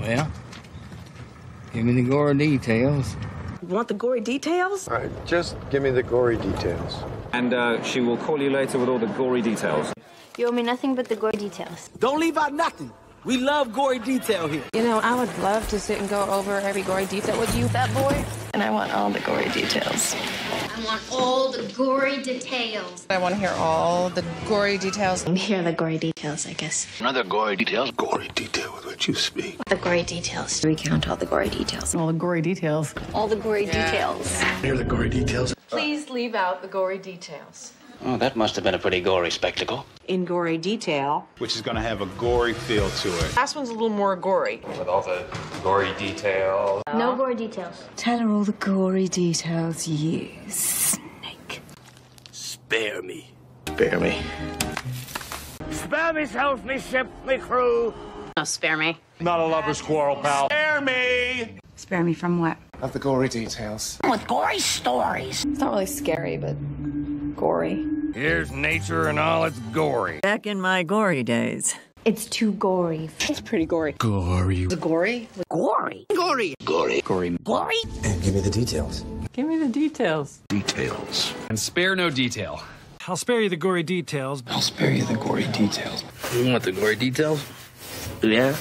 Well, give me the gory details. Want the gory details? All right, just give me the gory details. And she will call you later with all the gory details. You owe me nothing but the gory details. Don't leave out nothing. We love gory detail here. You know, I would love to sit and go over every gory detail with you, fat boy. And I want all the gory details. I want all the gory details. I want to hear all the gory details. Here are the gory details, I guess. Another gory details? Gory detail with which you speak. The gory details. Recount all the gory details. All the gory details. All the gory details. Here are the gory details. Please leave out the gory details. Oh, that must have been a pretty gory spectacle. In gory detail. Which is going to have a gory feel to it. Last one's a little more gory. With all the gory details. No gory details. Tell her all the gory details, you snake. Spare me. Spare me. Spare myself, me ship, me crew. No, spare me. Not a lover's quarrel, pal. Spare me! Spare me from what? Of the gory details. With gory stories. It's not really scary, but gory. Here's nature and all its gory. Back in my gory days. It's too gory. It's pretty gory. Gory. The gory? Gory. Gory. Gory. Gory. Gory. And give me the details. Give me the details. Details. And spare no detail. I'll spare you the gory details. I'll spare you the gory details. You want the gory details? Yeah?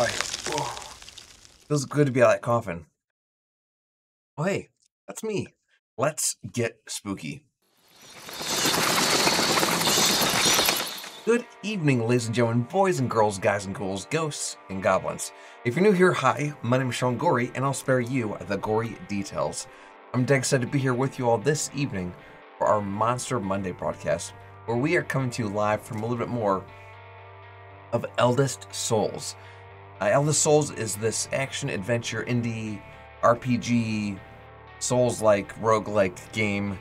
boy. Oh, feels good to be out of that coffin. Oh, hey, that's me. Let's get spooky. Good evening, ladies and gentlemen, boys and girls, guys and ghouls, ghosts and goblins. If you're new here, hi, my name is Sean Gory, and I'll spare you the gory details. I'm dead excited to be here with you all this evening for our Monster Monday broadcast, where we are coming to you live from a little bit more of Eldest Souls. Eldest Souls is this action-adventure indie RPG Souls-like, roguelike game.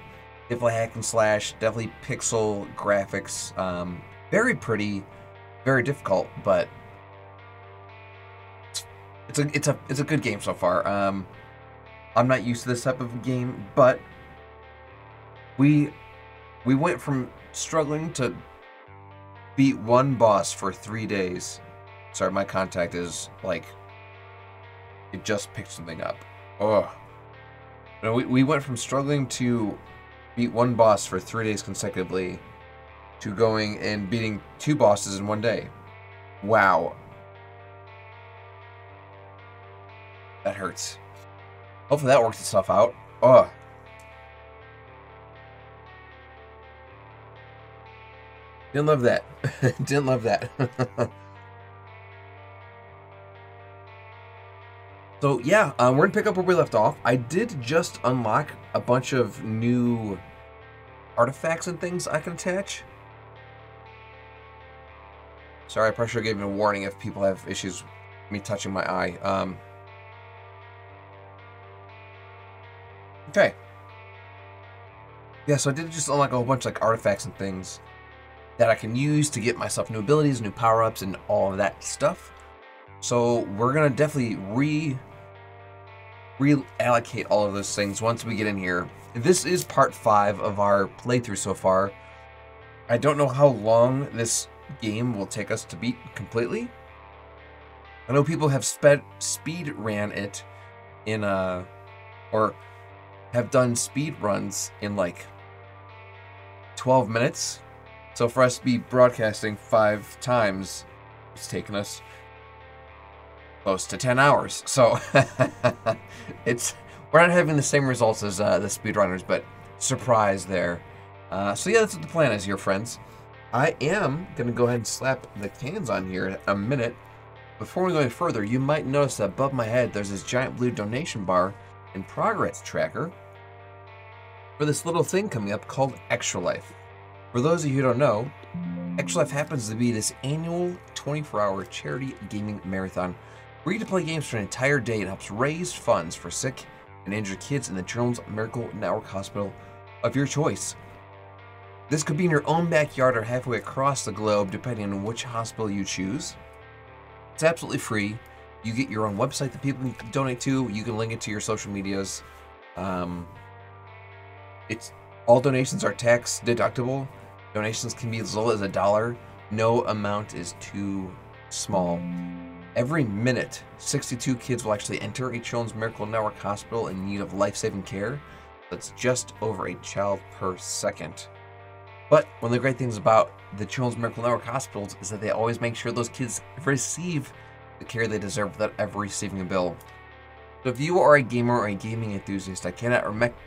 Definitely hack and slash, definitely pixel graphics. Very pretty, very difficult, but it's a good game so far. I'm not used to this type of game, but we went from struggling to beat one boss for 3 days. Sorry, my contact is like, it just picked something up. Oh, no, we went from struggling to beat one boss for 3 days consecutively to going and beating 2 bosses in 1 day. Wow. That hurts. Hopefully that works itself out. Oh. Didn't love that. Didn't love that. So yeah, we're going to pick up where we left off. I did just unlock a bunch of new artifacts and things I can attach. Sorry, I probably should have given a warning if people have issues with me touching my eye. Okay. Yeah, so I did just unlock a whole bunch of like artifacts and things that I can use to get myself new abilities, new power-ups, and all of that stuff. So we're gonna definitely reallocate all of those things once we get in here. This is part 5 of our playthrough so far. I don't know how long this game will take us to beat completely. I know people have speed ran it in or have done speed runs in like 12 minutes. So for us to be broadcasting 5 times, it's taken us close to 10 hours. So we're not having the same results as the speedrunners, but surprise there. So yeah, that's what the plan is here, friends. I am going to go ahead and slap the cans on here in a minute. Before we go any further, you might notice that above my head there's this giant blue donation bar and progress tracker for this little thing coming up called Extra Life. For those of you who don't know, Extra Life happens to be this annual 24-hour charity gaming marathon where you get to play games for an entire day and helps raise funds for sick and injured kids in the Children's Miracle Network Hospital of your choice. This could be in your own backyard or halfway across the globe, depending on which hospital you choose. It's absolutely free. You get your own website that people can donate to. You can link it to your social medias. All donations are tax deductible. Donations can be as little as $1. No amount is too small. Every minute, 62 kids will actually enter a Children's Miracle Network hospital in need of life-saving care. That's just over a child per second. But one of the great things about the Children's Miracle Network hospitals is that they always make sure those kids receive the care they deserve without ever receiving a bill. So if you are a gamer or a gaming enthusiast, I cannot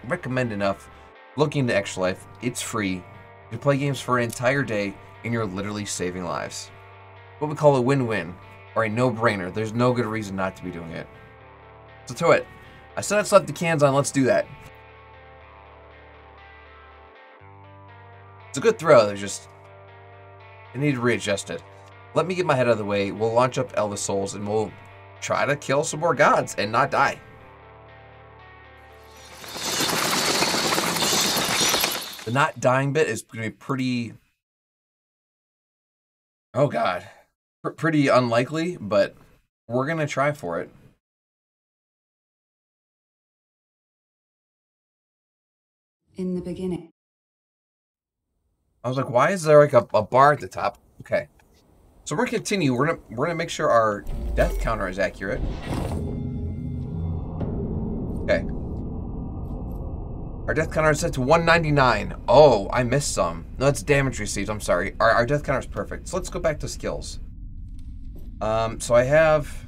recommend enough looking into Extra Life. It's free. You can play games for an entire day, and you're literally saving lives. What we call a win-win, or a no-brainer. There's no good reason not to be doing it. So to it. I said I'd slap the cans on. Let's do that. It's a good throw. There's just, I need to readjust it. Let me get my head out of the way. We'll launch up Eldest Souls and we'll try to kill some more gods and not die. The not dying bit is going to be pretty, oh god, pretty unlikely, but we're going to try for it. In the beginning. I was like, why is there like a bar at the top? Okay. So we're gonna continue. We're gonna make sure our death counter is accurate. Okay. Our death counter is set to 199. Oh, I missed some. No, that's damage received. I'm sorry. Our death counter is perfect. So let's go back to skills. So I have...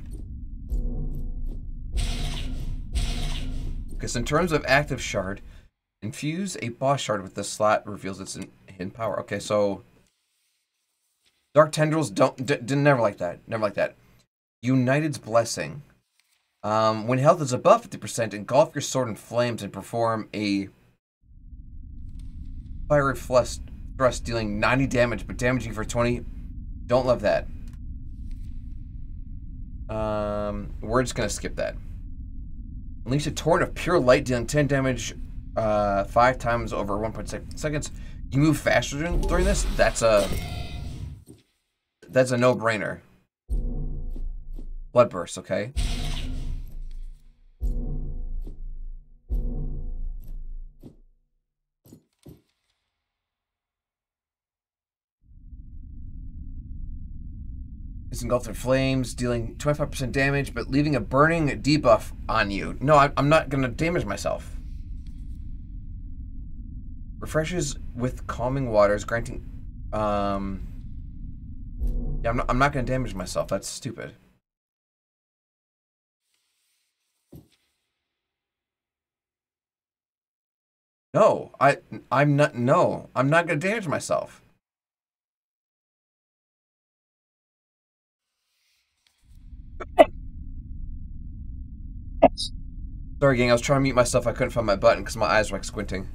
Okay, so in terms of active shard, infuse a boss shard with this slot reveals its hidden power. Okay, so... Dark Tendrils never like that. Never like that. United's Blessing. When health is above 50%, engulf your sword in flames and perform a fiery thrust dealing 90 damage, but damaging for 20. Don't love that. We're just gonna skip that. Unleash a torrent of pure light dealing 10 damage 5 times over 1.6 seconds. You move faster during this? That's a no-brainer. Blood burst, okay. It's engulfed in flames, dealing 25% damage, but leaving a burning debuff on you. No, I'm not gonna damage myself. Refreshes with calming waters, granting. Yeah, I'm not gonna damage myself. That's stupid. No, I'm not. No, I'm not gonna damage myself. Sorry, gang. I was trying to mute myself. I couldn't find my button because my eyes were like squinting.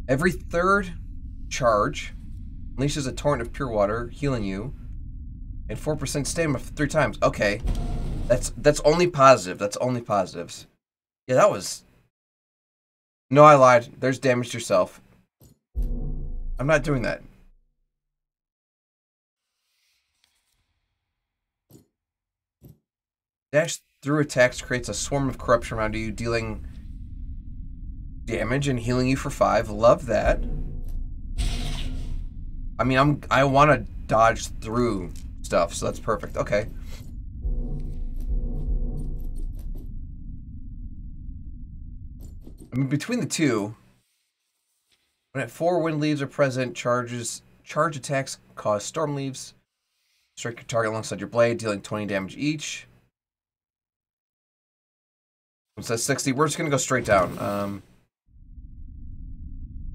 Every third charge unleashes a torrent of pure water, healing you, and 4% stamina 3 times. Okay, that's only positive. That's only positives. Yeah, that was. No, I lied. There's damage to yourself. I'm not doing that. Dash through attacks creates a swarm of corruption around you, dealing damage and healing you for 5. Love that. I mean, I want to dodge through stuff, so that's perfect. Okay. I mean, between the two, when at 4 wind leaves are present, charge attacks cause storm leaves. Strike your target alongside your blade, dealing 20 damage each. It says 60. We're just gonna go straight down.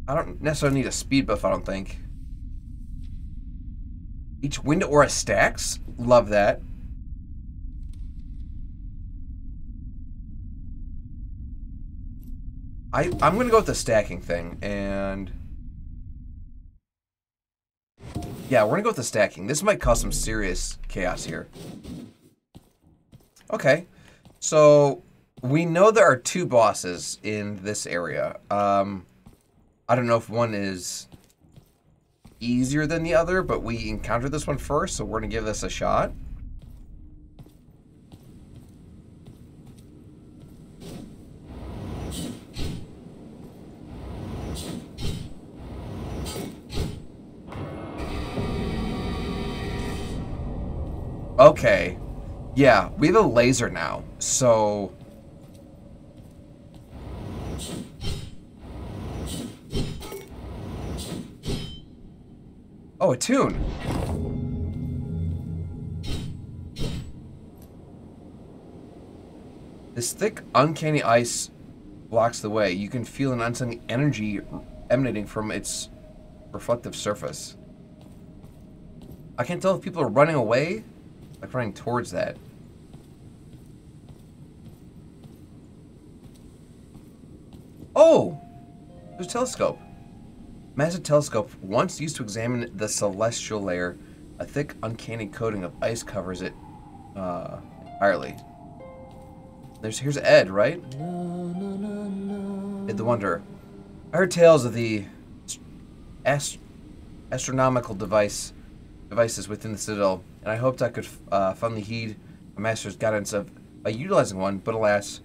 I don't necessarily need a speed buff, I don't think. Each wind aura stacks. Love that. I'm gonna go with the stacking thing, and yeah, we're gonna go with the stacking. This might cause some serious chaos here. Okay, so we know there are 2 bosses in this area. I don't know if one is easier than the other, but we encountered this one first, so we're gonna give this a shot. Okay. Yeah, we have a laser now, so... Oh, a tune. This thick, uncanny ice blocks the way. You can feel an unseen energy emanating from its reflective surface. I can't tell if people are running away, like running towards that. Oh! There's a telescope. Massive telescope, once used to examine the celestial layer, a thick, uncanny coating of ice covers it entirely. Here's Ed, right? Ed the Wanderer. I heard tales of the astronomical devices within the Citadel, and I hoped I could finally heed my master's guidance by utilizing one, but alas,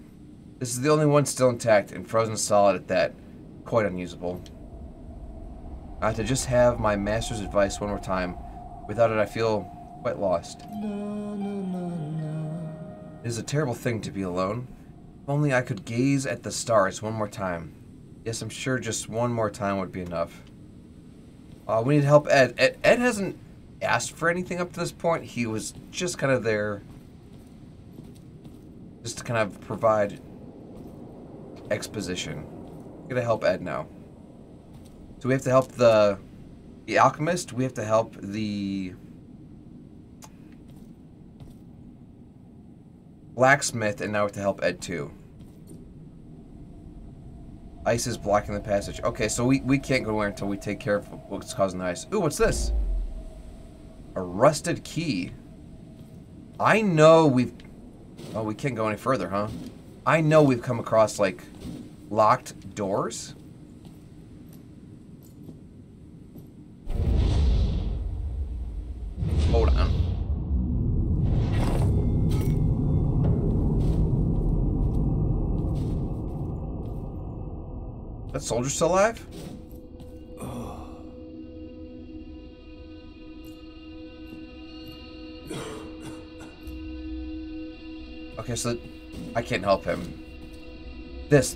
this is the only one still intact and frozen solid at that. Quite unusable. I have to just have my master's advice one more time. Without it, I feel quite lost. It is a terrible thing to be alone. If only I could gaze at the stars one more time. Yes, I'm sure just one more time would be enough. We need help Ed. Ed hasn't asked for anything up to this point. He was just kind of there just to kind of provide exposition. We're gonna help Ed now. So we have to help the alchemist. We have to help the blacksmith, and now we have to help Ed too. Ice is blocking the passage. Okay, so we can't go anywhere until we take care of what's causing the ice. Ooh, what's this? A rusted key. I know we've... Oh, we can't go any further, huh? I know we've come across, like, locked doors. Hold on. That soldier still alive? Okay, so I can't help him. This.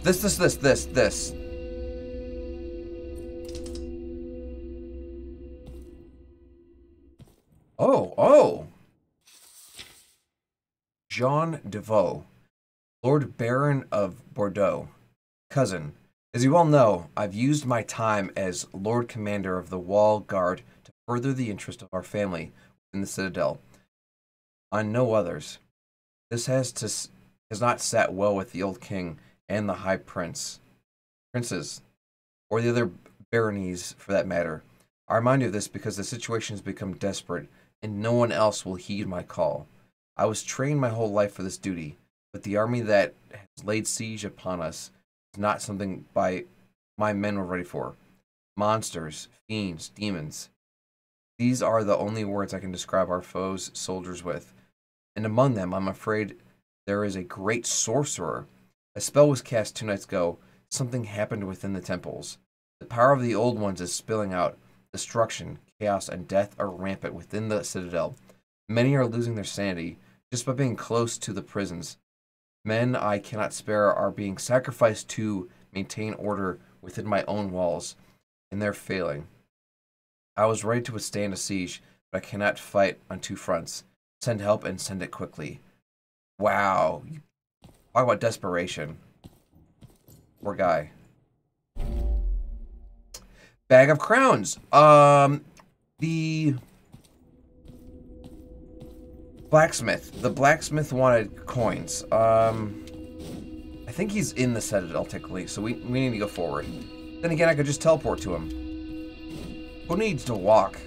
Oh. Jean Deveau, Lord Baron of Bordeaux. Cousin, as you all know, I've used my time as Lord Commander of the Wall Guard to further the interest of our family in the Citadel. On no others. This has not sat well with the old king and the high princes, or the other baronies for that matter. I remind you of this because the situation has become desperate, and no one else will heed my call. I was trained my whole life for this duty, but the army that has laid siege upon us is not something my men were ready for. Monsters, fiends, demons. These are the only words I can describe our foes' soldiers with. And among them, I'm afraid there is a great sorcerer. A spell was cast 2 nights ago. Something happened within the temples. The power of the old ones is spilling out. Destruction, chaos, and death are rampant within the Citadel. Many are losing their sanity just by being close to the prisons. Men I cannot spare are being sacrificed to maintain order within my own walls, and they're failing. I was ready to withstand a siege, but I cannot fight on 2 fronts. Send help and send it quickly. Wow. Talk about desperation. Poor guy. Bag of crowns. The blacksmith. The blacksmith wanted coins. I think he's in the Citadel, technically, so we need to go forward. Then again, I could just teleport to him. Who needs to walk?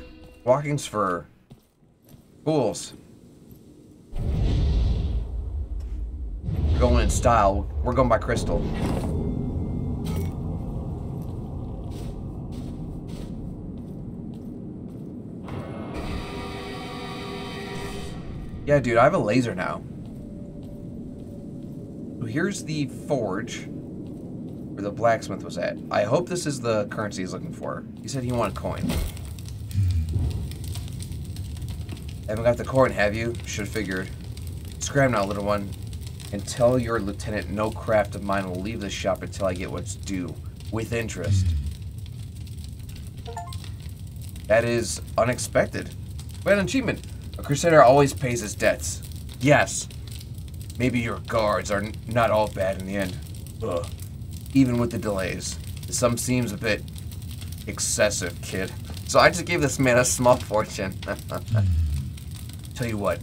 Walking's for fools. We're going in style. We're going by crystal. Yeah, dude, I have a laser now. So here's the forge where the blacksmith was at. I hope this is the currency he's looking for. He said he wanted coin. Haven't got the coin, have you? Should've figured. Scram now, little one. And tell your lieutenant no craft of mine will leave this shop until I get what's due. With interest. That is unexpected. We had an achievement. A crusader always pays his debts. Yes. Maybe your guards are not all bad in the end. Ugh. Even with the delays. Some seems a bit excessive, kid. So I just gave this man a small fortune. Tell you what,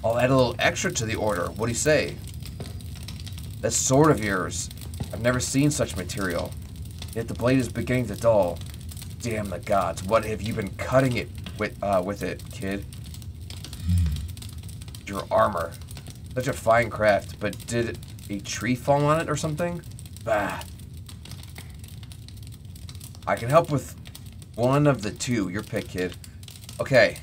I'll add a little extra to the order. What do you say? That sword of yours. I've never seen such material. Yet the blade is beginning to dull. Damn the gods, what have you been cutting it with it, kid? Your armor. Such a fine craft, but did a tree fall on it or something? Bah. I can help with one of the 2. Your pick, kid. Okay.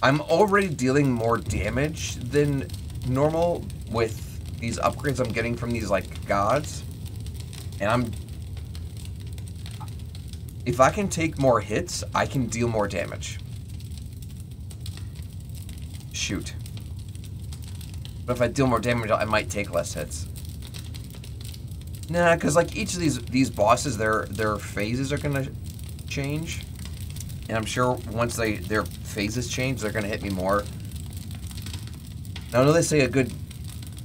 I'm already dealing more damage than normal with these upgrades I'm getting from these, like, gods. And if I can take more hits, I can deal more damage. Shoot. But if I deal more damage, I might take less hits. Nah, because, like, each of these bosses, their phases are going to change. And I'm sure once their phases change, they're going to hit me more. Now, I know they say a good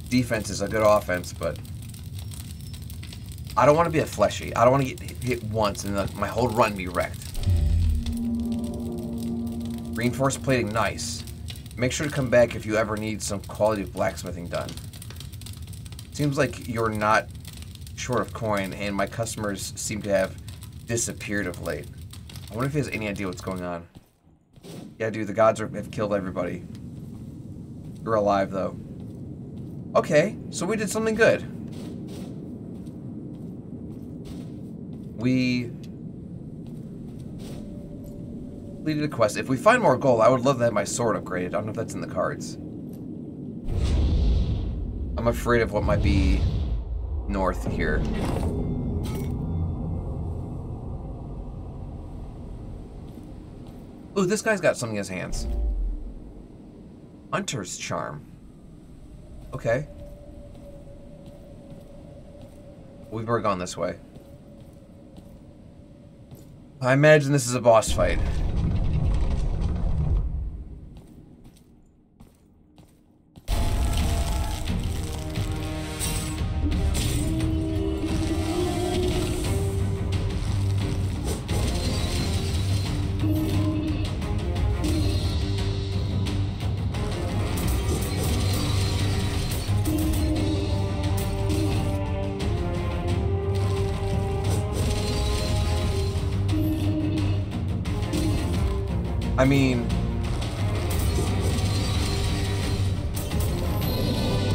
defense is a good offense, but I don't want to be a fleshy. I don't want to get hit once and my whole run be wrecked. Reinforced plating, nice. Make sure to come back if you ever need some quality blacksmithing done. Seems like you're not short of coin, and my customers seem to have disappeared of late. I wonder if he has any idea what's going on. Yeah, dude, the gods have killed everybody. You're alive, though. Okay, so we did something good. We completed a quest. If we find more gold, I would love to have my sword upgraded. I don't know if that's in the cards. I'm afraid of what might be north here. Ooh, this guy's got something in his hands. Hunter's Charm. Okay. We've never gone this way. I imagine this is a boss fight. I mean,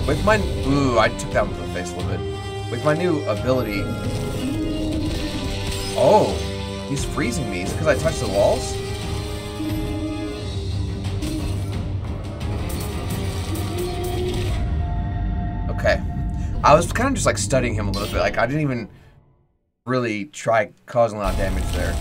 with my, ooh, I took that one to the face a little bit. With my new ability, oh, he's freezing me. Is it because I touched the walls? Okay, I was kind of just like studying him a little bit. Like I didn't even really try causing a lot of damage there.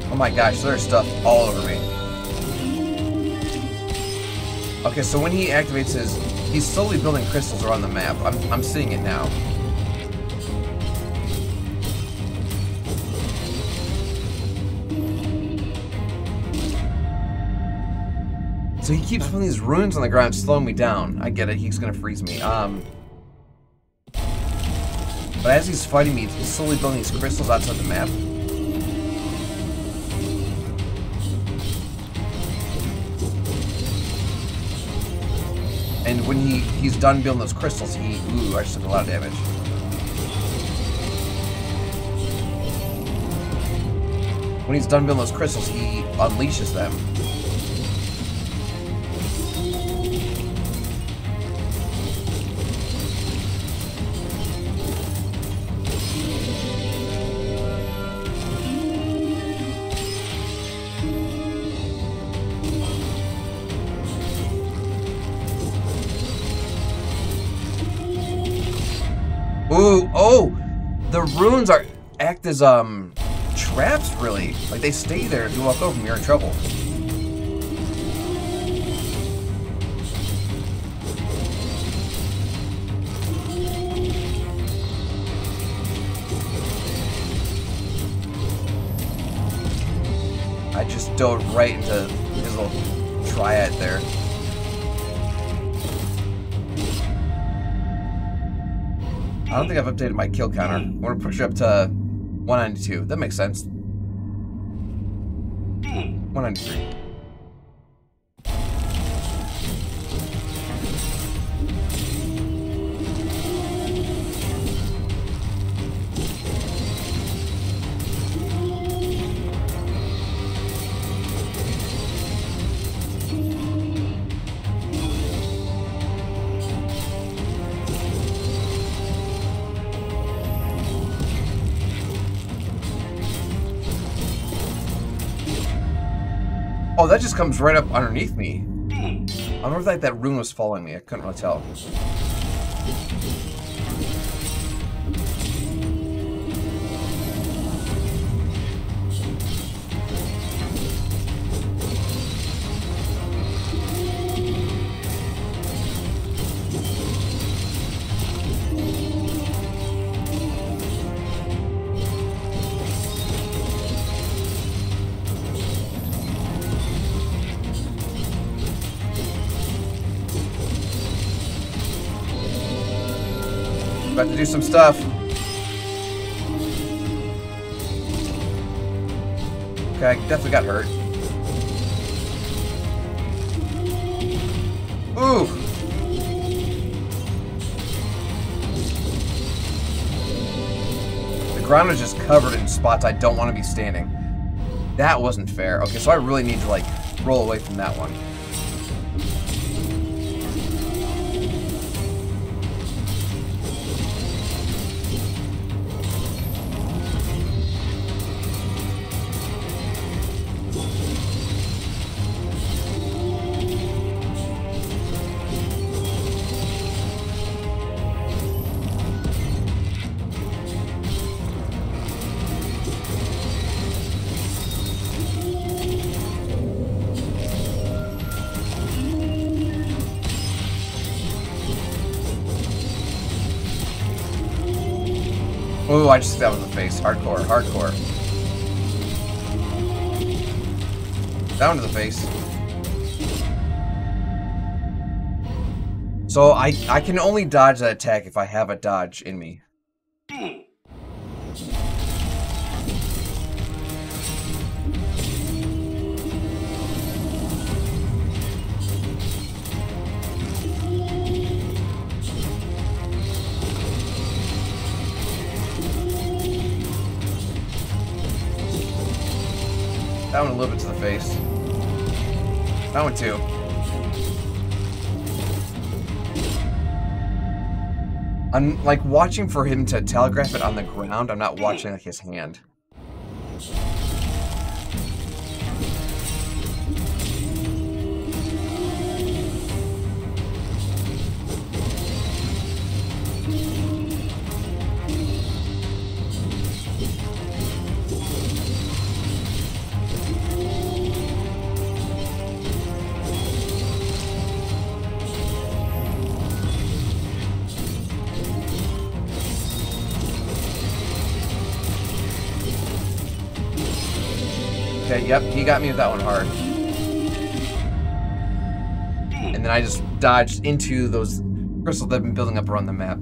Oh my gosh, there's stuff all over me. Okay, so when he activates his... He's slowly building crystals around the map. I'm seeing it now. So he keeps putting these runes on the ground, slowing me down. I get it, he's gonna freeze me. But as he's fighting me, he's slowly building these crystals outside the map. And when he's done building those crystals, ooh, I just took a lot of damage. When he's done building those crystals, he unleashes them. Ooh, oh, the runes act as traps, really. Like they stay there. If you walk over them, you're in trouble. I just dove right into his little triad there. I don't think I've updated my kill counter. I'm gonna push it up to 192. That makes sense. 193. Oh, that just comes right up underneath me. I wonder if that rune was following me. I couldn't really tell. About to do some stuff. Okay, I definitely got hurt. Ooh! The ground is just covered in spots I don't want to be standing. That wasn't fair. Okay, so I really need to, like, roll away from that one. Ooh, I just hit that with the face. Hardcore, hardcore. Down to the face. So I can only dodge that attack if I have a dodge in me. That one a little bit to the face. That one too. I'm like watching for him to telegraph it on the ground. I'm not watching like his hand. Okay, yep, he got me with that one hard. And then I just dodged into those crystals that have been building up around the map.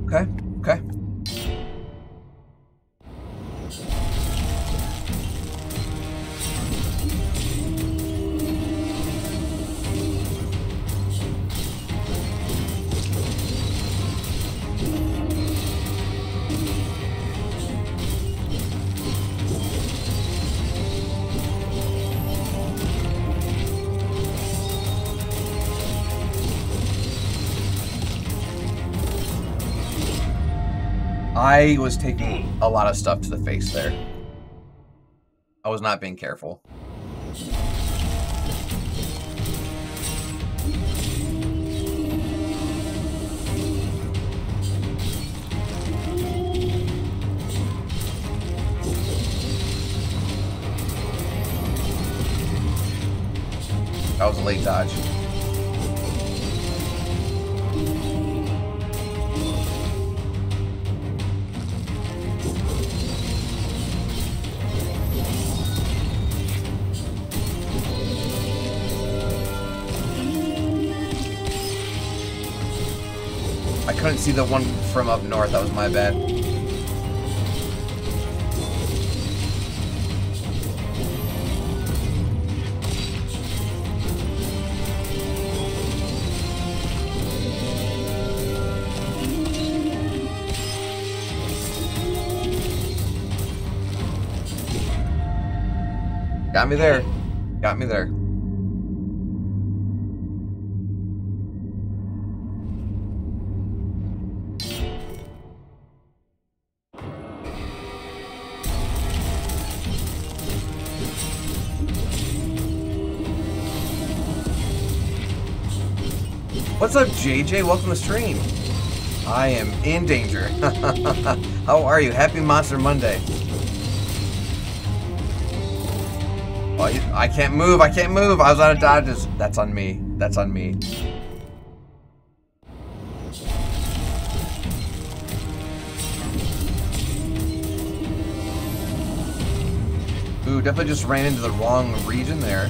Okay, okay. I was taking a lot of stuff to the face there. I was not being careful. That was a late dodge. I couldn't see the one from up north. That was my bad. Got me there. Got me there. What's up, JJ? Welcome to the stream. I am in danger. How are you? Happy Monster Monday. Oh, I can't move. I can't move. I was out of dodges. That's on me. That's on me. Ooh, definitely just ran into the wrong region there.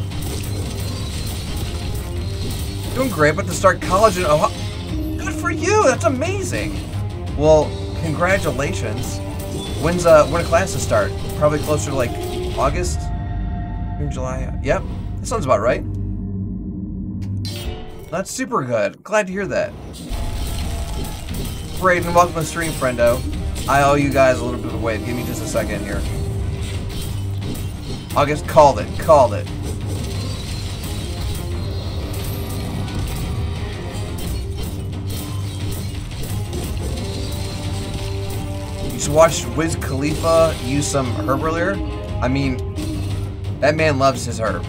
Doing great, but to start college in Ohio. Good for you. That's amazing. Well, congratulations. When do classes start? Probably closer to like August, June, July. Yep, that sounds about right. That's super good. Glad to hear that. Braden, welcome to the stream, friendo. I owe you guys a little bit of a wave. Give me just a second here. August, called it. Called it. You just watched Wiz Khalifa use some herb earlier? I mean, that man loves his herb.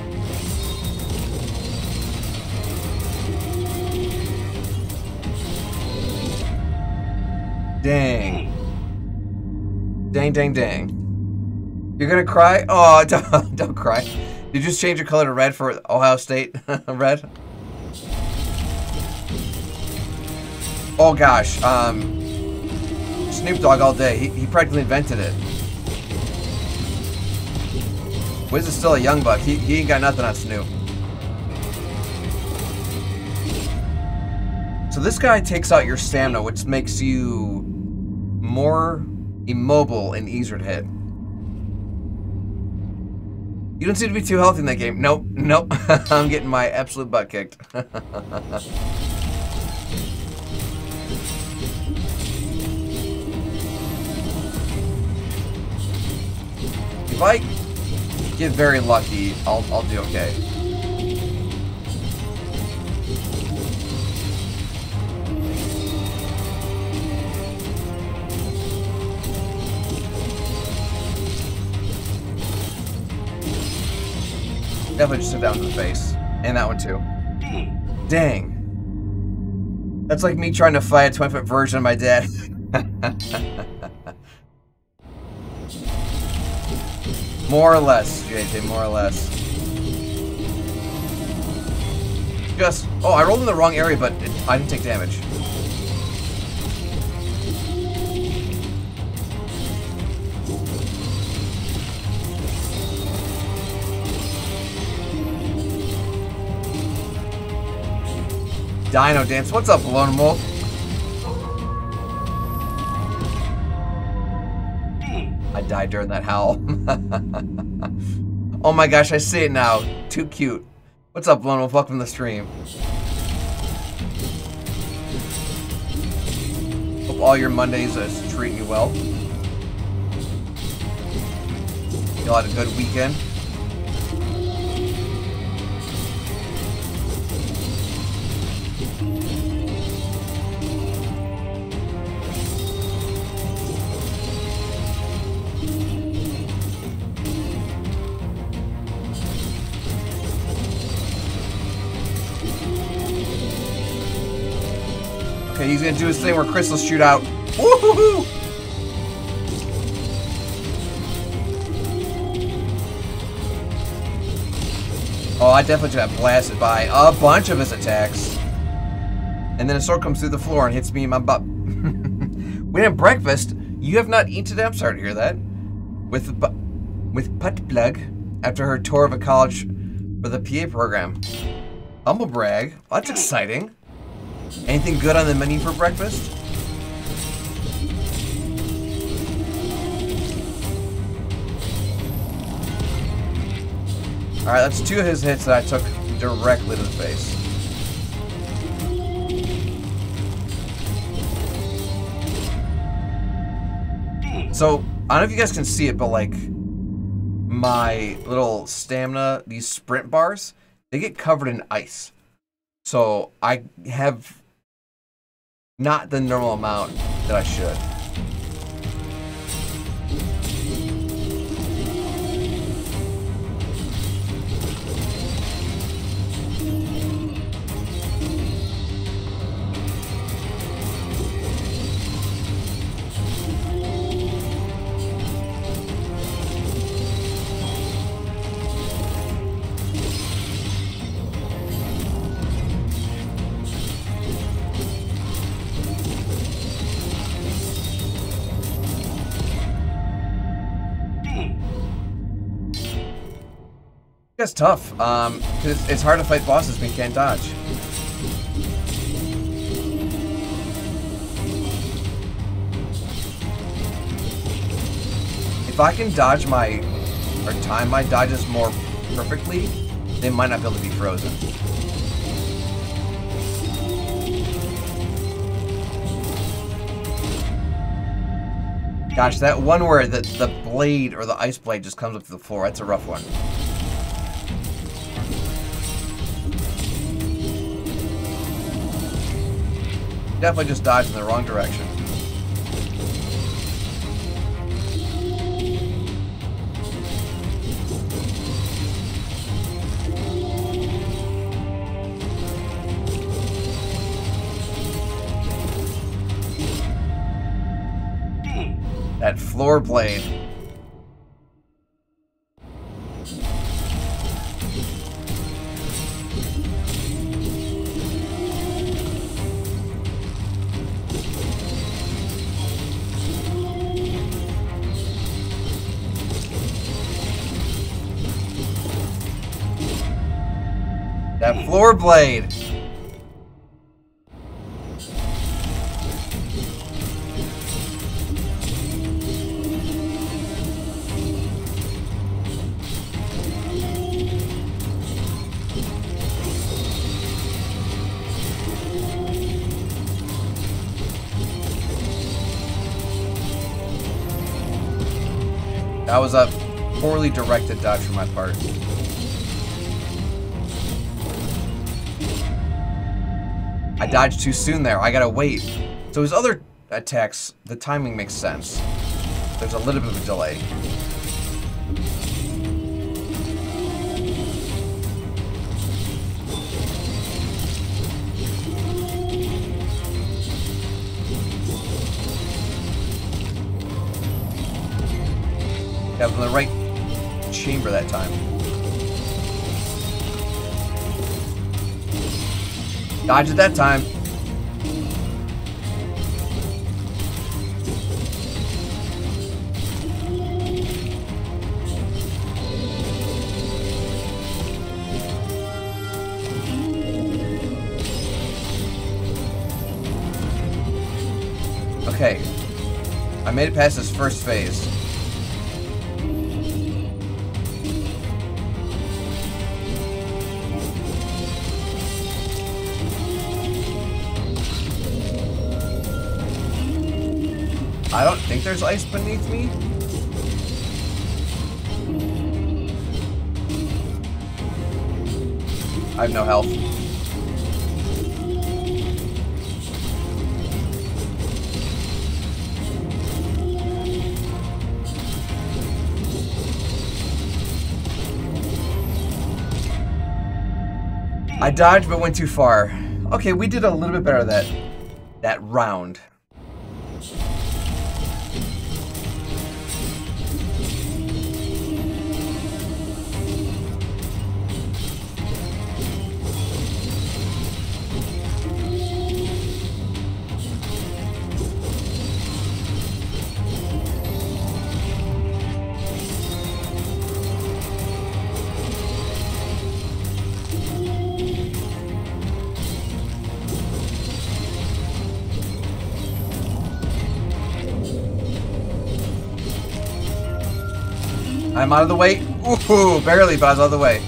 Dang. Dang, dang, dang. You're gonna cry? Oh, don't cry. Did you just change your color to red for Ohio State? Red? Oh gosh, Snoop Dogg all day. He practically invented it. Wiz is still a young buck. He ain't got nothing on Snoop. So this guy takes out your stamina, which makes you more immobile and easier to hit. You don't seem to be too healthy in that game. Nope, nope. I'm getting my absolute butt kicked. If I get very lucky, I'll do okay. Definitely just sit down to the face. And that one too. Dang. That's like me trying to fight a 20-foot version of my dad. More or less, JJ, more or less. Just, oh, I rolled in the wrong area, but I didn't take damage. Dino Dance, what's up, Lone Wolf? I died during that howl. Oh my gosh, I see it now. Too cute. What's up, Lone Wolf? Welcome to the stream. Hope all your Mondays are treating you well. You all had a good weekend. Okay, he's gonna do his thing where crystals shoot out. Woohoo! Oh, I definitely got blasted by a bunch of his attacks. And then a sword comes through the floor and hits me in my butt. We had breakfast. You have not eaten today? I'm sorry to hear that. With Putt Plug after her tour of a college for the PA program. Humble brag. Well, that's exciting. Anything good on the menu for breakfast? Alright, that's two of his hits that I took directly to the face. So, I don't know if you guys can see it, but like my little stamina, these sprint bars, they get covered in ice. So I have not the normal amount that I should. That's tough. 'Cause it's hard to fight bosses when you can't dodge. If I can dodge or time my dodges more perfectly, they might not be able to be frozen. Gosh, that one where the blade or the ice blade just comes up to the floor, that's a rough one. Definitely just dodged in the wrong direction. That floor blade. That floor blade. That was a poorly directed dodge from my part. I dodged too soon there. I gotta wait. So his other attacks, the timing makes sense. There's a little bit of a delay. Got in the right chamber that time. Dodge it that time. Okay. I made it past this first phase. I don't think there's ice beneath me. I have no health. I dodged but went too far. Okay, we did a little bit better that round. I'm out of the way. Ooh, barely, but I was out of the way.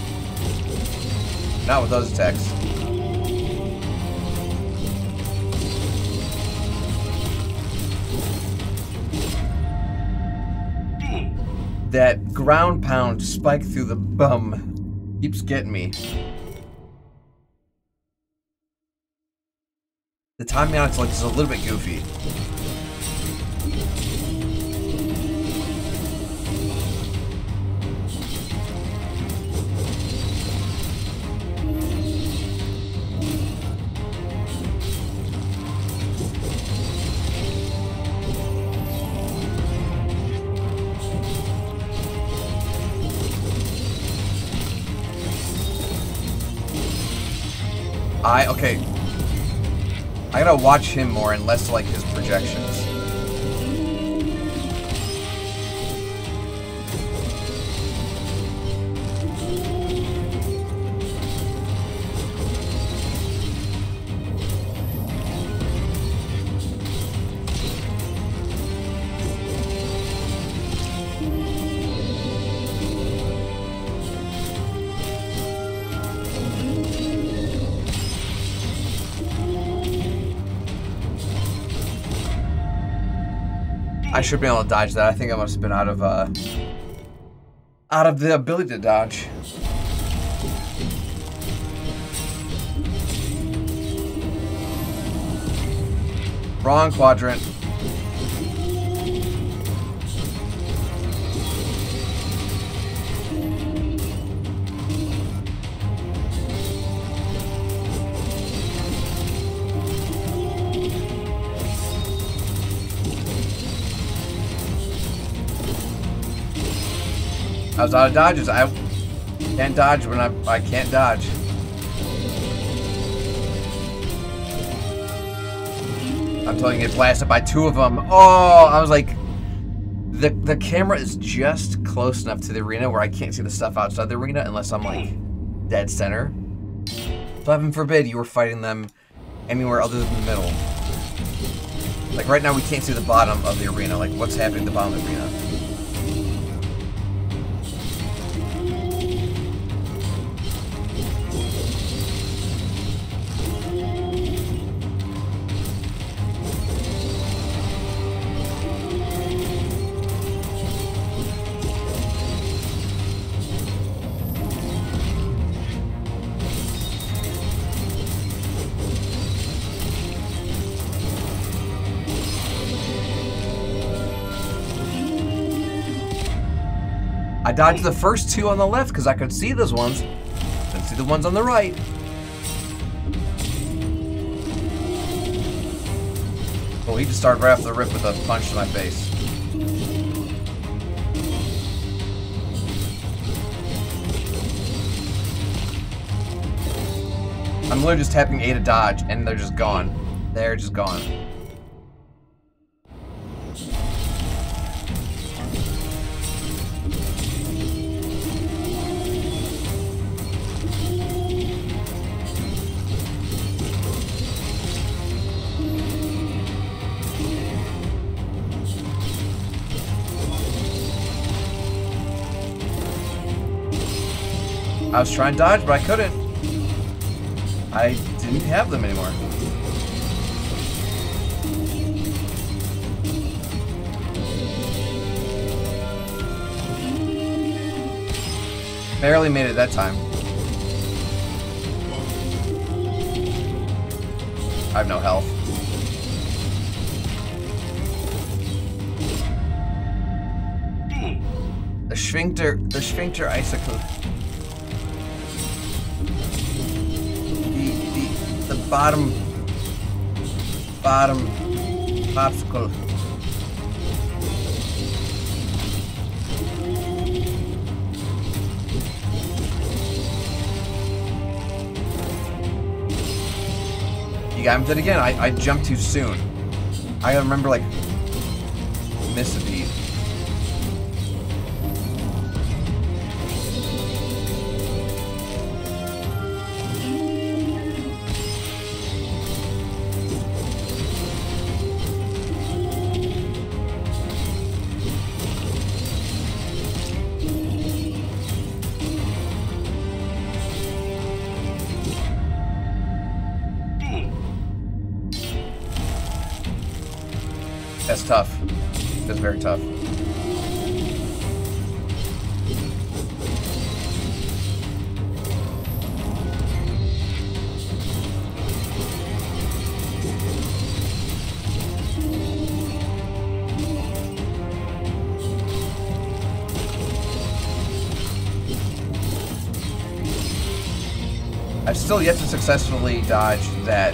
Not with those attacks. That ground pound spike through the bum keeps getting me. The timing on it's like just a little bit goofy. Okay. I gotta watch him more and less like his projections. I should be able to dodge that. I think I must have been out of the ability to dodge. Wrong quadrant. I was out of dodges. I can't dodge when I can't dodge. I'm telling you, get blasted by 2 of them. Oh, I was like, the camera is just close enough to the arena where I can't see the stuff outside the arena unless I'm like dead center. So heaven forbid you were fighting them anywhere other than the middle. Like right now we can't see the bottom of the arena. Like what's happening at the bottom of the arena. I dodged the first 2 on the left because I could see those ones. Couldn't see the ones on the right. Well, he just started right off the rip with a punch to my face. I'm literally just tapping A to dodge, and they're just gone. They're just gone. I was trying to dodge, but I couldn't. I didn't have them anymore. Barely made it that time. I have no health. The sphincter icicle. The bottom popsicle. You got him dead again. I jumped too soon. I gotta remember, like, miss a beat. That's tough. That's very tough. I've still yet to successfully dodge that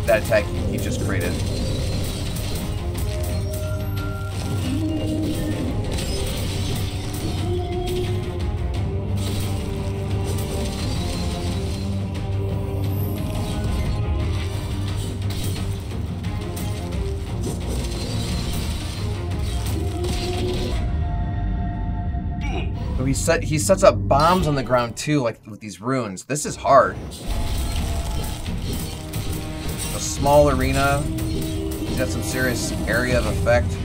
attack he just created. He sets up bombs on the ground too, like with these runes. This is hard. A small arena. He's got some serious area of effect.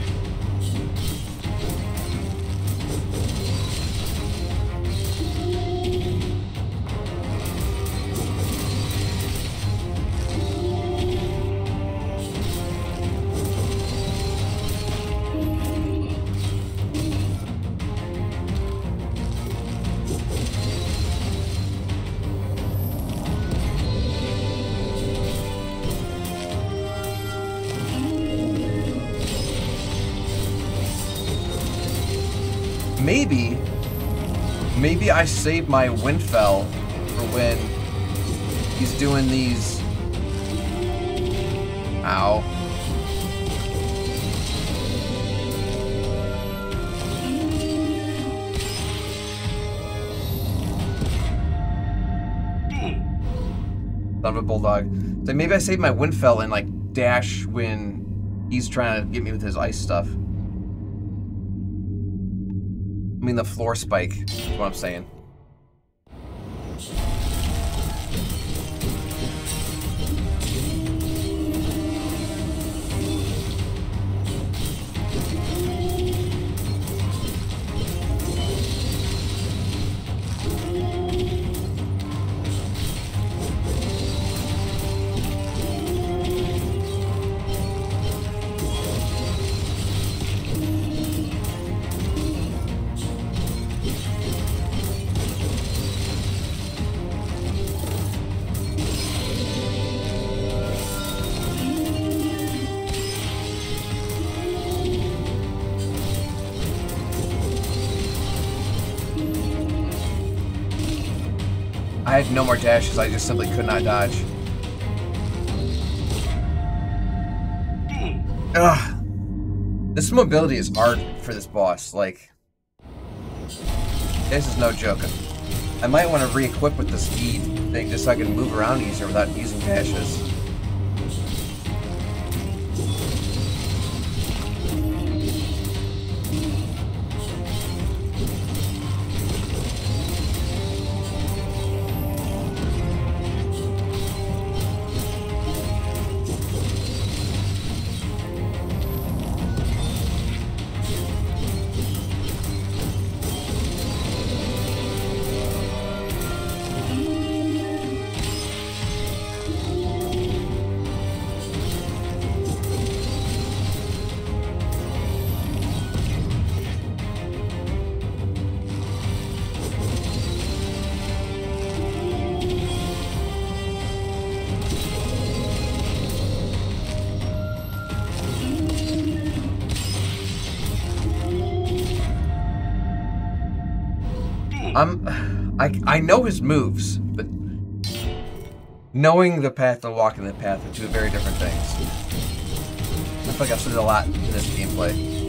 maybe I save my Windfell for when he's doing these. Ow. Son of a bulldog. So maybe I save my Windfell and like dash when he's trying to get me with his ice stuff. I mean the floor spike is what I'm saying. I had no more dashes, I just simply could not dodge. Ugh. This mobility is hard for this boss, like... This is no joke. I might want to re-equip with the speed thing just so I can move around easier without using dashes. I know his moves, but knowing the path and walking the path are two very different things. I feel like I've said it a lot in this gameplay.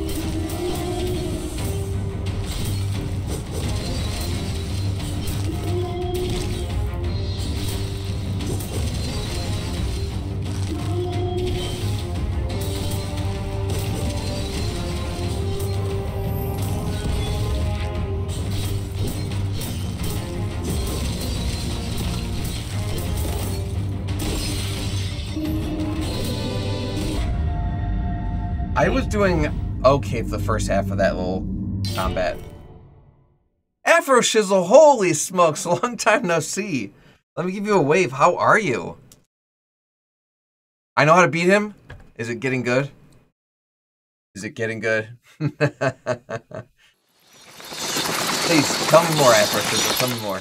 I was doing okay for the first half of that little combat. Afro Shizzle, holy smokes, long time no see. Let me give you a wave. How are you? I know how to beat him. Is it getting good? Is it getting good? Please, tell me more, Afro Shizzle. Tell me more.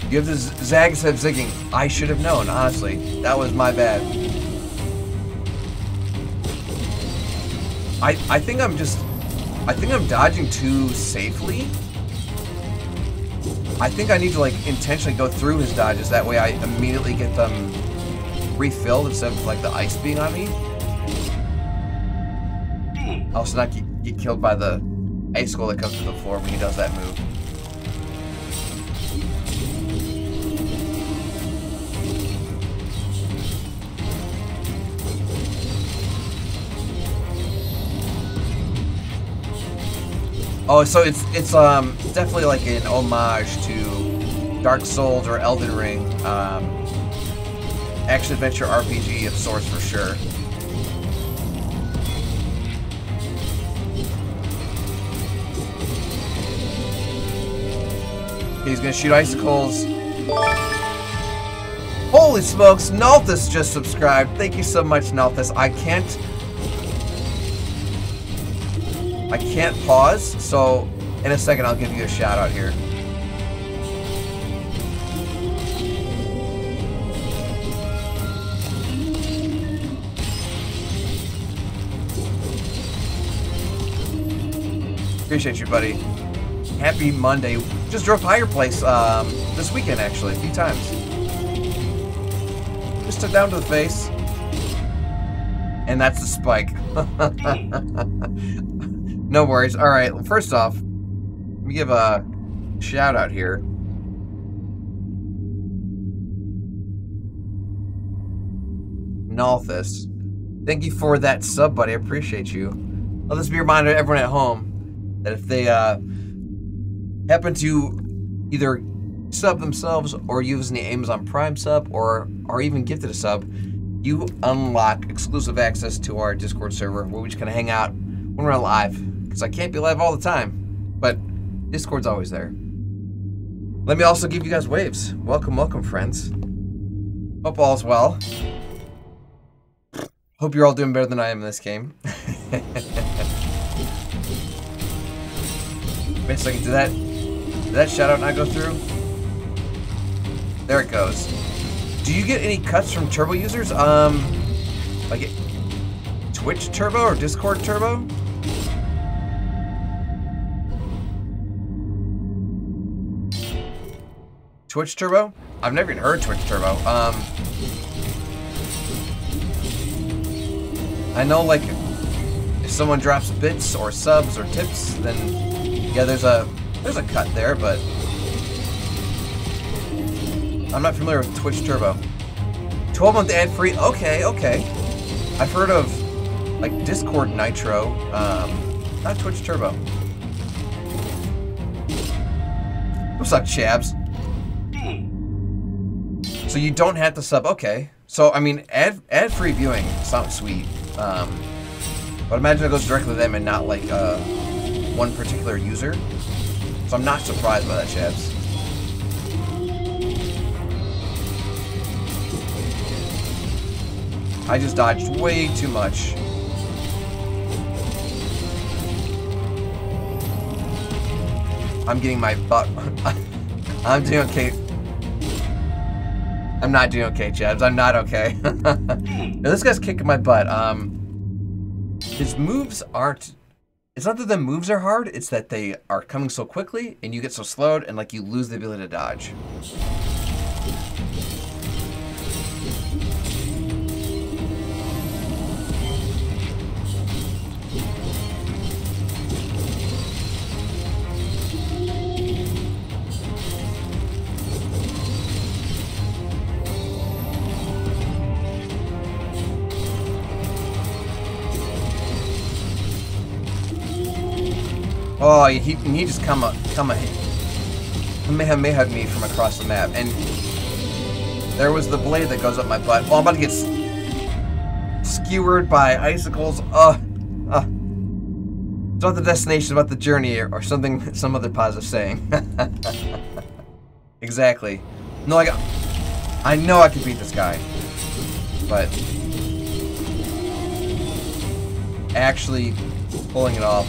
You have this zag instead of zigging. I should have known, honestly. That was my bad. I think I'm dodging too safely. I think I need to like intentionally go through his dodges, that way I immediately get them refilled instead of like the ice being on me. I'll also not get killed by the icicle that comes to the floor when he does that move. Oh, so it's definitely like an homage to Dark Souls or Elden Ring, action-adventure RPG of sorts for sure. He's gonna shoot icicles. Holy smokes, Nalthus just subscribed. Thank you so much, Nalthus. I can't pause, so in a second I'll give you a shout out here. Appreciate you, buddy. Happy Monday. Just drove by your place this weekend, actually, a few times. Just took down to the face. And that's the spike. No worries. All right, first off, let me give a shout out here. Eldest, thank you for that sub, buddy. I appreciate you. Let this be a reminder to everyone at home that if they happen to either sub themselves or use the Amazon Prime sub or are even gifted a sub, you unlock exclusive access to our Discord server where we just kind of hang out when we're live. Because I can't be live all the time, but Discord's always there. Let me also give you guys waves. Welcome, welcome, friends. Hope all's well. Hope you're all doing better than I am in this game. Wait a second, did that shout out not go through? There it goes. Do you get any cuts from Turbo users? Like Twitch Turbo or Discord Turbo? Twitch Turbo? I've never even heard Twitch Turbo. I know, like, if someone drops bits or subs or tips, then yeah, there's a cut there, but I'm not familiar with Twitch Turbo. 12-month ad-free. Okay. I've heard of like Discord Nitro, not Twitch Turbo. What's up, Chabs? So you don't have to sub. Okay. So I mean, ad-free viewing sounds sweet. But imagine it goes directly to them and not like one particular user. So I'm not surprised by that, Chabs. I just dodged way too much. I'm getting my butt. I'm doing okay. I'm not doing okay, Chabs. I'm not okay. No, this guy's kicking my butt. His moves aren't... It's not that the moves are hard, it's that they are coming so quickly, and you get so slowed, and like you lose the ability to dodge. Oh, he just kamehameha'd me from across the map, and there was the blade that goes up my butt. Oh, I'm about to get skewered by icicles. It's not the destination, about the journey, or something, some other positive saying. Exactly. No, I know I can beat this guy, but actually pulling it off.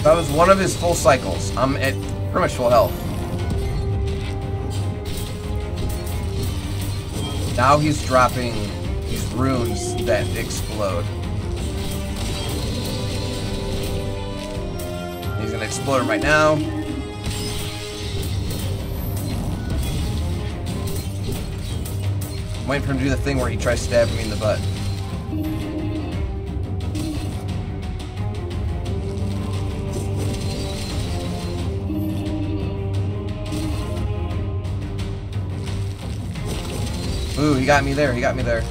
That was one of his full cycles. I'm at pretty much full health. Now he's dropping these runes that explode. He's gonna explode him right now. I'm waiting for him to do the thing where he tries stabbing me in the butt. Ooh, he got me there, he got me there.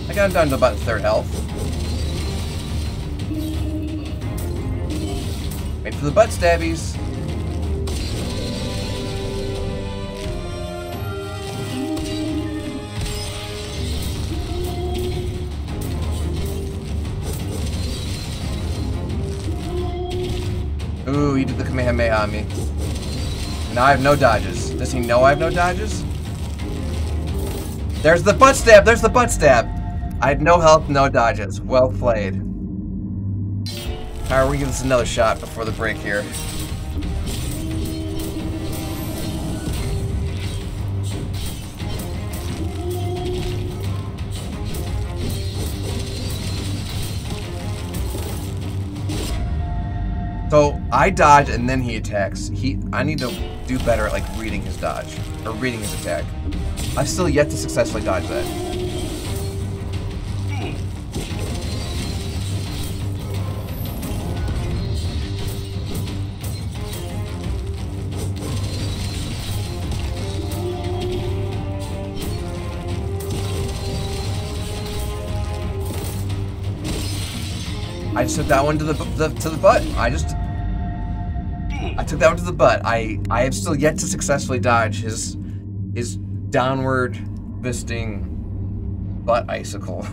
I got him down to about 3rd health. Wait for the butt stabbies. Ooh, he did the Kamehameha on me. Now I have no dodges. Does he know I have no dodges? There's the butt stab! There's the butt stab! I had no health, no dodges. Well played. Alright, we're gonna give this another shot before the break here. So I dodge and then he attacks. I need to do better at like reading his dodge or reading his attack. I've still yet to successfully dodge that. I just took that one to the butt. I took that one to the butt. I have still yet to successfully dodge his downward fisting butt icicle.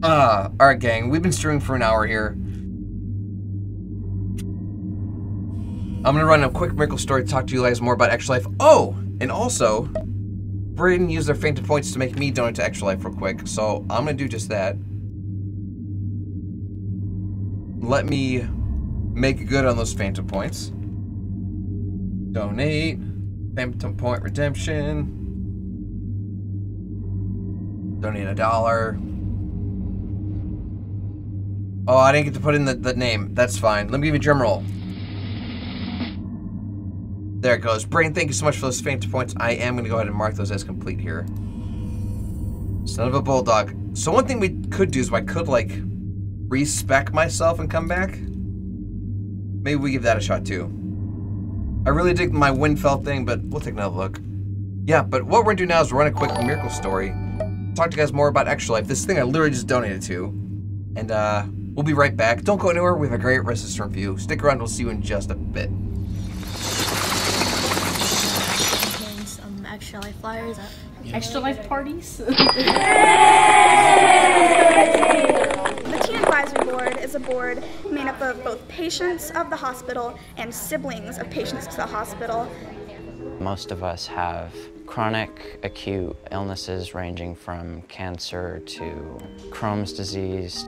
Alright gang, we've been streaming for an hour here. I'm gonna run a quick miracle story to talk to you guys more about Extra Life. Oh, and also, Braden used their Phantom points to make me donate to Extra Life real quick, so I'm gonna do just that. Let me make good on those Phantom points. Donate. Phantom point redemption. Donate $1. Oh, I didn't get to put in the name. That's fine. Let me give you a drum roll. There it goes. Brain, thank you so much for those Phantom points. I am going to go ahead and mark those as complete here. Son of a bulldog. So one thing we could do is I could, like, respec myself and come back. Maybe we give that a shot too. I really dig my Windfell thing, but we'll take another look. Yeah, but what we're gonna do now is run a quick miracle story. Talk to you guys more about Extra Life. This thing I literally just donated to. And we'll be right back. Don't go anywhere, we have a great resistance review. Stick around, we'll see you in just a bit. Some Extra Life flyers. Extra Life parties? The Teen Advisory Board is a board made up of both patients of the hospital and siblings of patients to the hospital. Most of us have chronic acute illnesses ranging from cancer to Crohn's disease.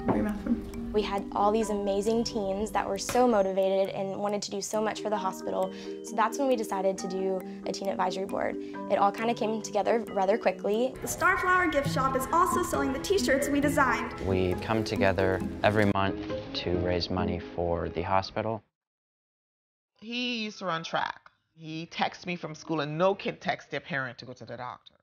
We had all these amazing teens that were so motivated and wanted to do so much for the hospital. So that's when we decided to do a teen advisory board. It all kind of came together rather quickly. The Starflower gift shop is also selling the t-shirts we designed. We come together every month to raise money for the hospital. He used to run track. He texts me from school, and no kid texts their parent to go to the doctor.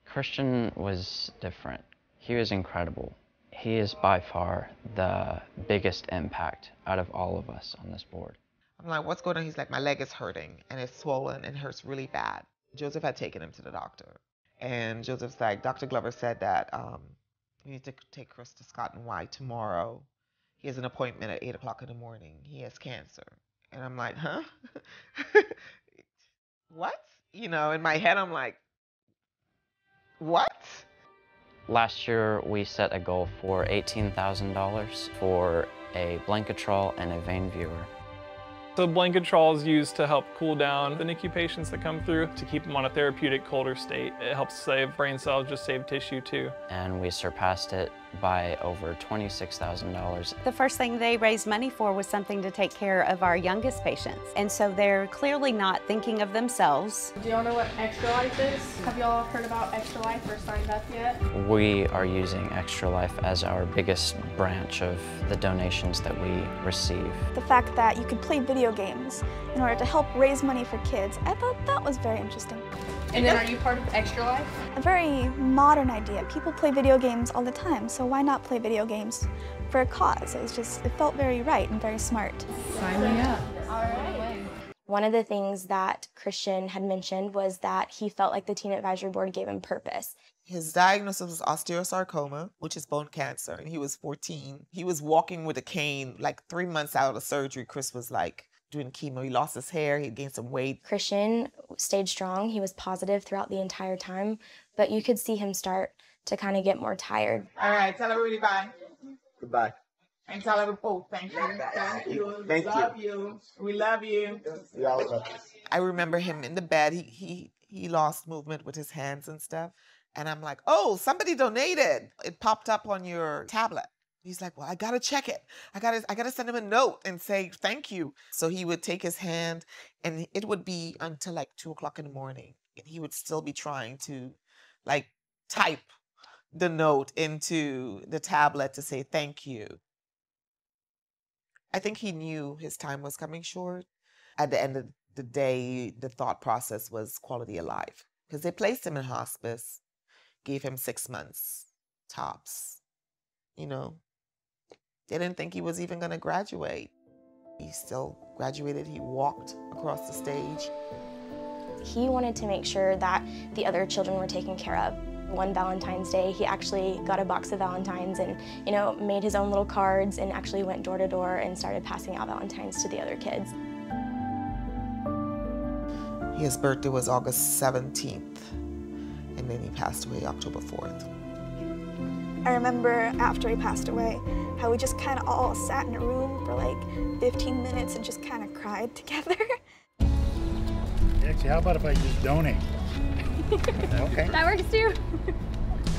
Christian was different. He was incredible. He is by far the biggest impact out of all of us on this board. I'm like, what's going on? He's like, my leg is hurting, and it's swollen and hurts really bad. Joseph had taken him to the doctor. And Joseph's like, Dr. Glover said that we need to take Chris to Scott and White tomorrow. He has an appointment at 8 o'clock in the morning. He has cancer. And I'm like, huh? What? You know, in my head, I'm like, what? Last year, we set a goal for $18,000 for a Blanketrol and a vein viewer. So Blanketrol is used to help cool down the NICU patients that come through, to keep them on a therapeutic colder state. It helps save brain cells, just save tissue too. And we surpassed it by over $26,000. The first thing they raised money for was something to take care of our youngest patients. And so they're clearly not thinking of themselves. Do y'all know what Extra Life is? Have y'all heard about Extra Life or signed up yet? We are using Extra Life as our biggest branch of the donations that we receive. The fact that you could play video games in order to help raise money for kids, I thought that was very interesting. And then are you part of Extra Life? A very modern idea. People play video games all the time, so why not play video games for a cause? It felt very right and very smart. Sign me up. All right. One of the things that Christian had mentioned was that he felt like the Teen Advisory Board gave him purpose. His diagnosis was osteosarcoma, which is bone cancer, and he was 14. He was walking with a cane like 3 months out of surgery. Chris was like doing chemo. He lost his hair, he gained some weight. Christian stayed strong. He was positive throughout the entire time, but you could see him start to kind of get more tired. All right, tell everybody bye. Goodbye. And tell everybody, oh, thank you. Thank you. Thank love you. We love you. I remember him in the bed. He lost movement with his hands and stuff. And I'm like, oh, somebody donated. It popped up on your tablet. He's like, well, I gotta check it. I gotta send him a note and say thank you. So he would take his hand, and it would be until like 2 o'clock in the morning. And he would still be trying to like type the note into the tablet to say thank you. I think he knew his time was coming short. At the end of the day, the thought process was quality of life, because they placed him in hospice, gave him 6 months tops. You know, they didn't think he was even going to graduate. He still graduated. He walked across the stage. He wanted to make sure that the other children were taken care of. One Valentine's Day, he actually got a box of Valentines and, you know, made his own little cards and actually went door to door and started passing out Valentines to the other kids. His birthday was August 17th, and then he passed away October 4th. I remember after he passed away, how we just kind of all sat in a room for like 15 minutes and just kind of cried together. Actually, how about if I just donate? Okay. That works too.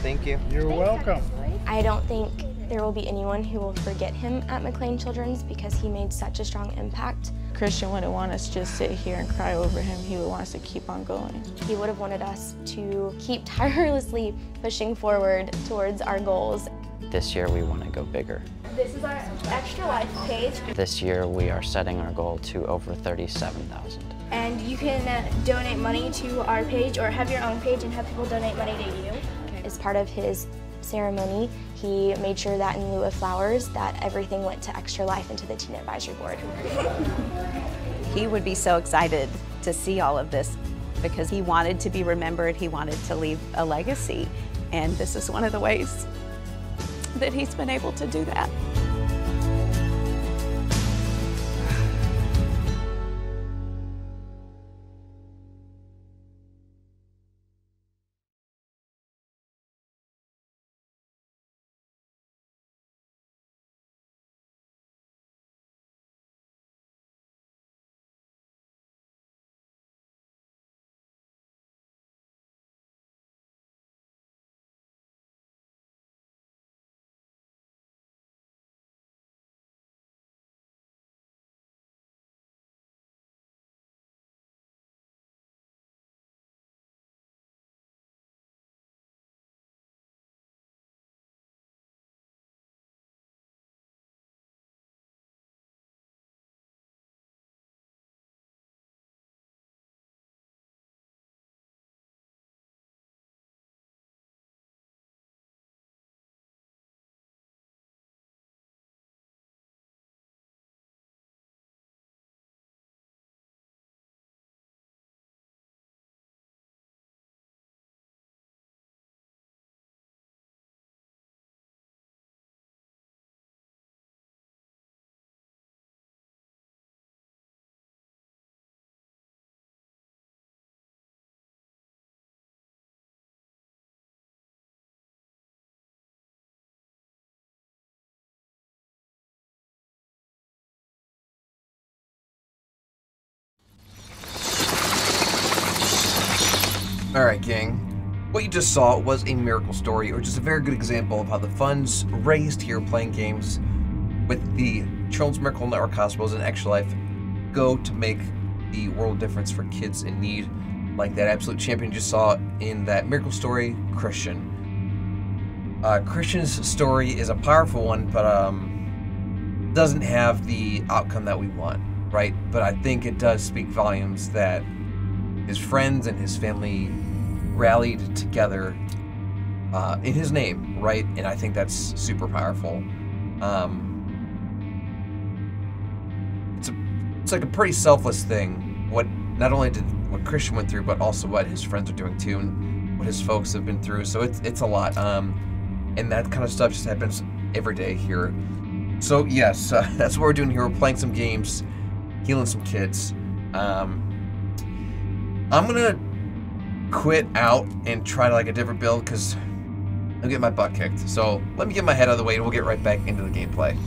Thank you. You're welcome. I don't think there will be anyone who will forget him at McLean Children's because he made such a strong impact. Christian wouldn't want us to just sit here and cry over him. He would want us to keep on going. He would have wanted us to keep tirelessly pushing forward towards our goals. This year we want to go bigger. This is our Extra Life page. This year we are setting our goal to over 37,000. And you can donate money to our page or have your own page and have people donate money to you. As part of his ceremony, he made sure that in lieu of flowers, that everything went to Extra Life and to the Teen Advisory Board. He would be so excited to see all of this because he wanted to be remembered, he wanted to leave a legacy, and this is one of the ways that he's been able to do that. Alright, gang. What you just saw was a miracle story, or just a very good example of how the funds raised here playing games with the Children's Miracle Network Hospitals and Extra Life go to make the world difference for kids in need, like that absolute champion you just saw in that miracle story, Christian. Christian's story is a powerful one, but doesn't have the outcome that we want, right? But I think it does speak volumes that his friends and his family rallied together in his name, right? And I think that's super powerful. It's like a pretty selfless thing what not only did what Christian went through, but also what his friends are doing too, and what his folks have been through. So it's a lot. And that kind of stuff just happens every day here. So yes, that's what we're doing here. We're playing some games, healing some kids. I'm gonna quit out and try to like a different build because I'm getting my butt kicked. So let me get my head out of the way and we'll get right back into the gameplay.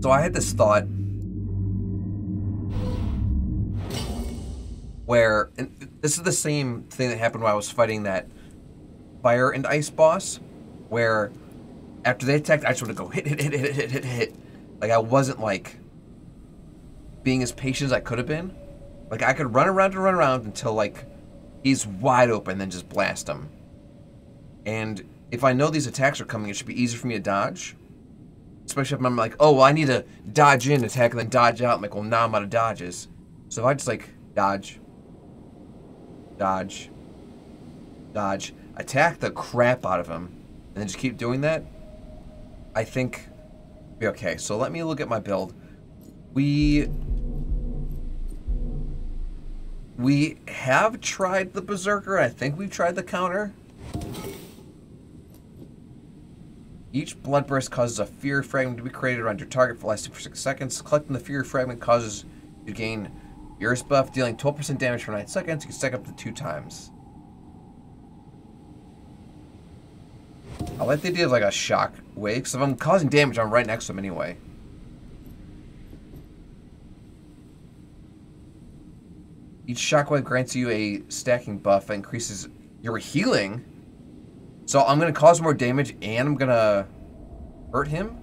So I had this thought where, and this is the same thing that happened while I was fighting that fire and ice boss, where after they attacked, I just want to go hit. Like I wasn't like being as patient as I could have been. Like I could run around until like he's wide open, then just blast him. And if I know these attacks are coming, it should be easier for me to dodge. Especially if I'm like, oh, well, I need to dodge in, attack, and then dodge out. I'm like, well, now I'm out of dodges. So if I just like dodge, attack the crap out of him, and then just keep doing that, I think be okay. So let me look at my build. We have tried the Berserker. I think we've tried the counter. Each blood burst causes a fear fragment to be created around your target for lasting for 6 seconds. Collecting the fear fragment causes you to gain Furious buff, dealing 12% damage for 9 seconds. You can stack up to 2 times. I like the idea of like a shock wave, because if I'm causing damage, I'm right next to him anyway. Each shockwave grants you a stacking buff that increases your healing. So I'm going to cause more damage and I'm going to hurt him?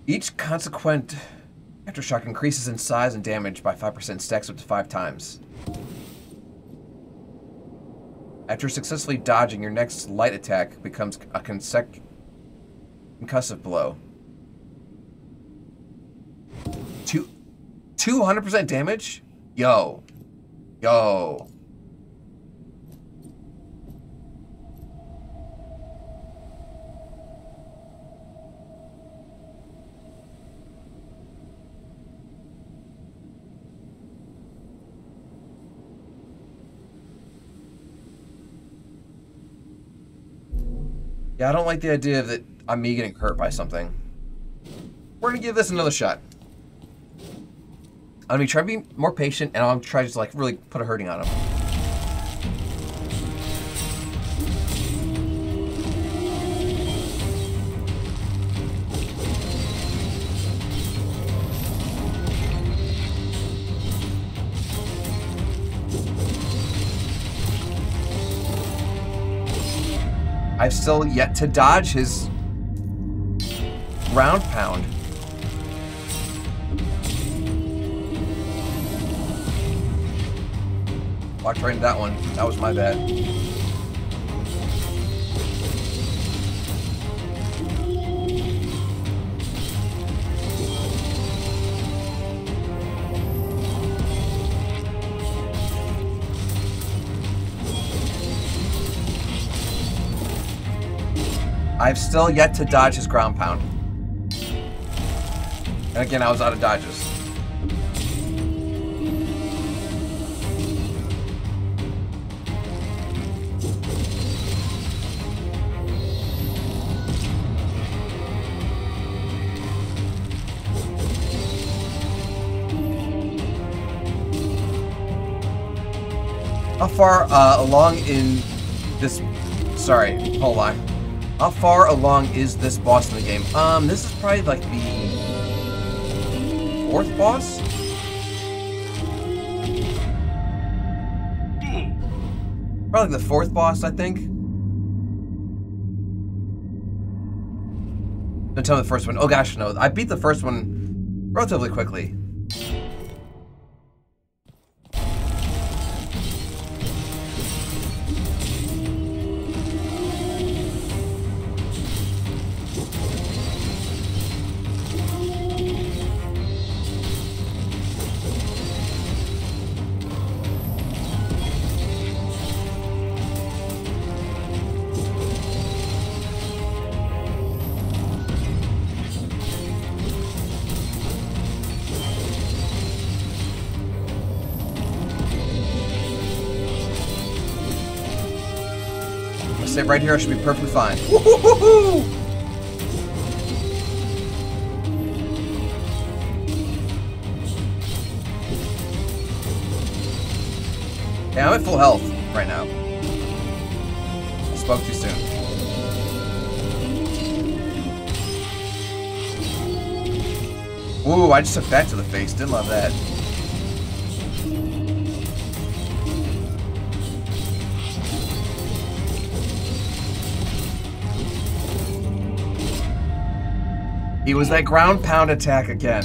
Each consequent aftershock increases in size and damage by 5%, stacks up to 5 times. After successfully dodging, your next light attack becomes a concussive blow. 200% damage? Yo. Yeah, I don't like the idea that I'm me getting hurt by something. We're gonna give this another shot. I'm gonna try to be more patient, and I'm try to like really put a hurting on him. I've still yet to dodge his ground pound. Walked right into that one. That was my bad. I've still yet to dodge his ground pound. And again, I was out of dodges. How far along in this... Sorry, hold on. How far along is this boss in the game? This is probably like the 4th boss? Probably the 4th boss, I think. Don't tell me the first one. Oh gosh, no. I beat the first one relatively quickly. save right here. I should be perfectly fine. Woo-hoo-hoo-hoo! Yeah, I'm at full health right now. I spoke too soon. Ooh, I just took that to the face. Didn't love that. He was that ground pound attack again.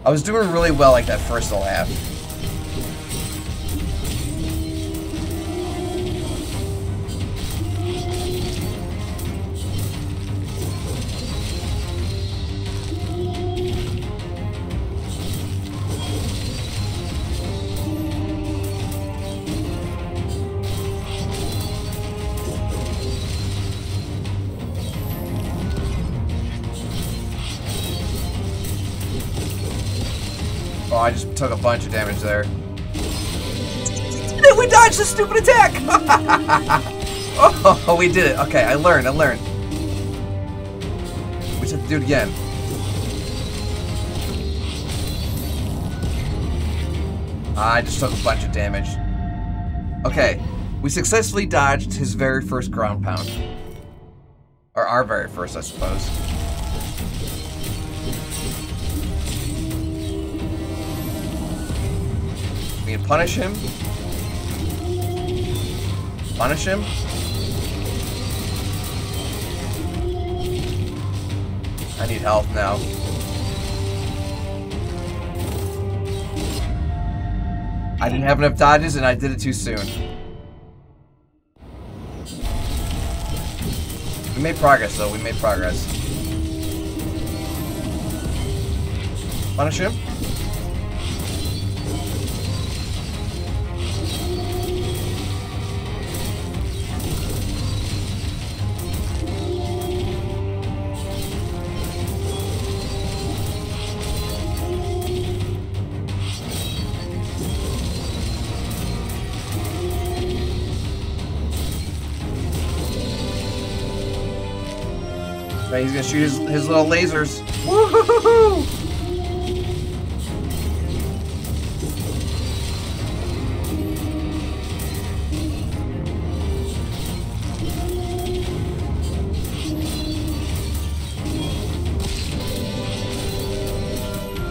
I was doing really well like that first half. Oh, I just took a bunch of damage there. We dodged the stupid attack! Oh, we did it. Okay, I learned. We just have to do it again. I just took a bunch of damage. Okay, we successfully dodged his very first ground pound. Or our very first, I suppose. We can punish him. Punish him. I need health now. I didn't have enough dodges and I did it too soon. We made progress though, we made progress. Punish him. Okay, he's gonna shoot his little lasers. Woo-hoo-hoo-hoo!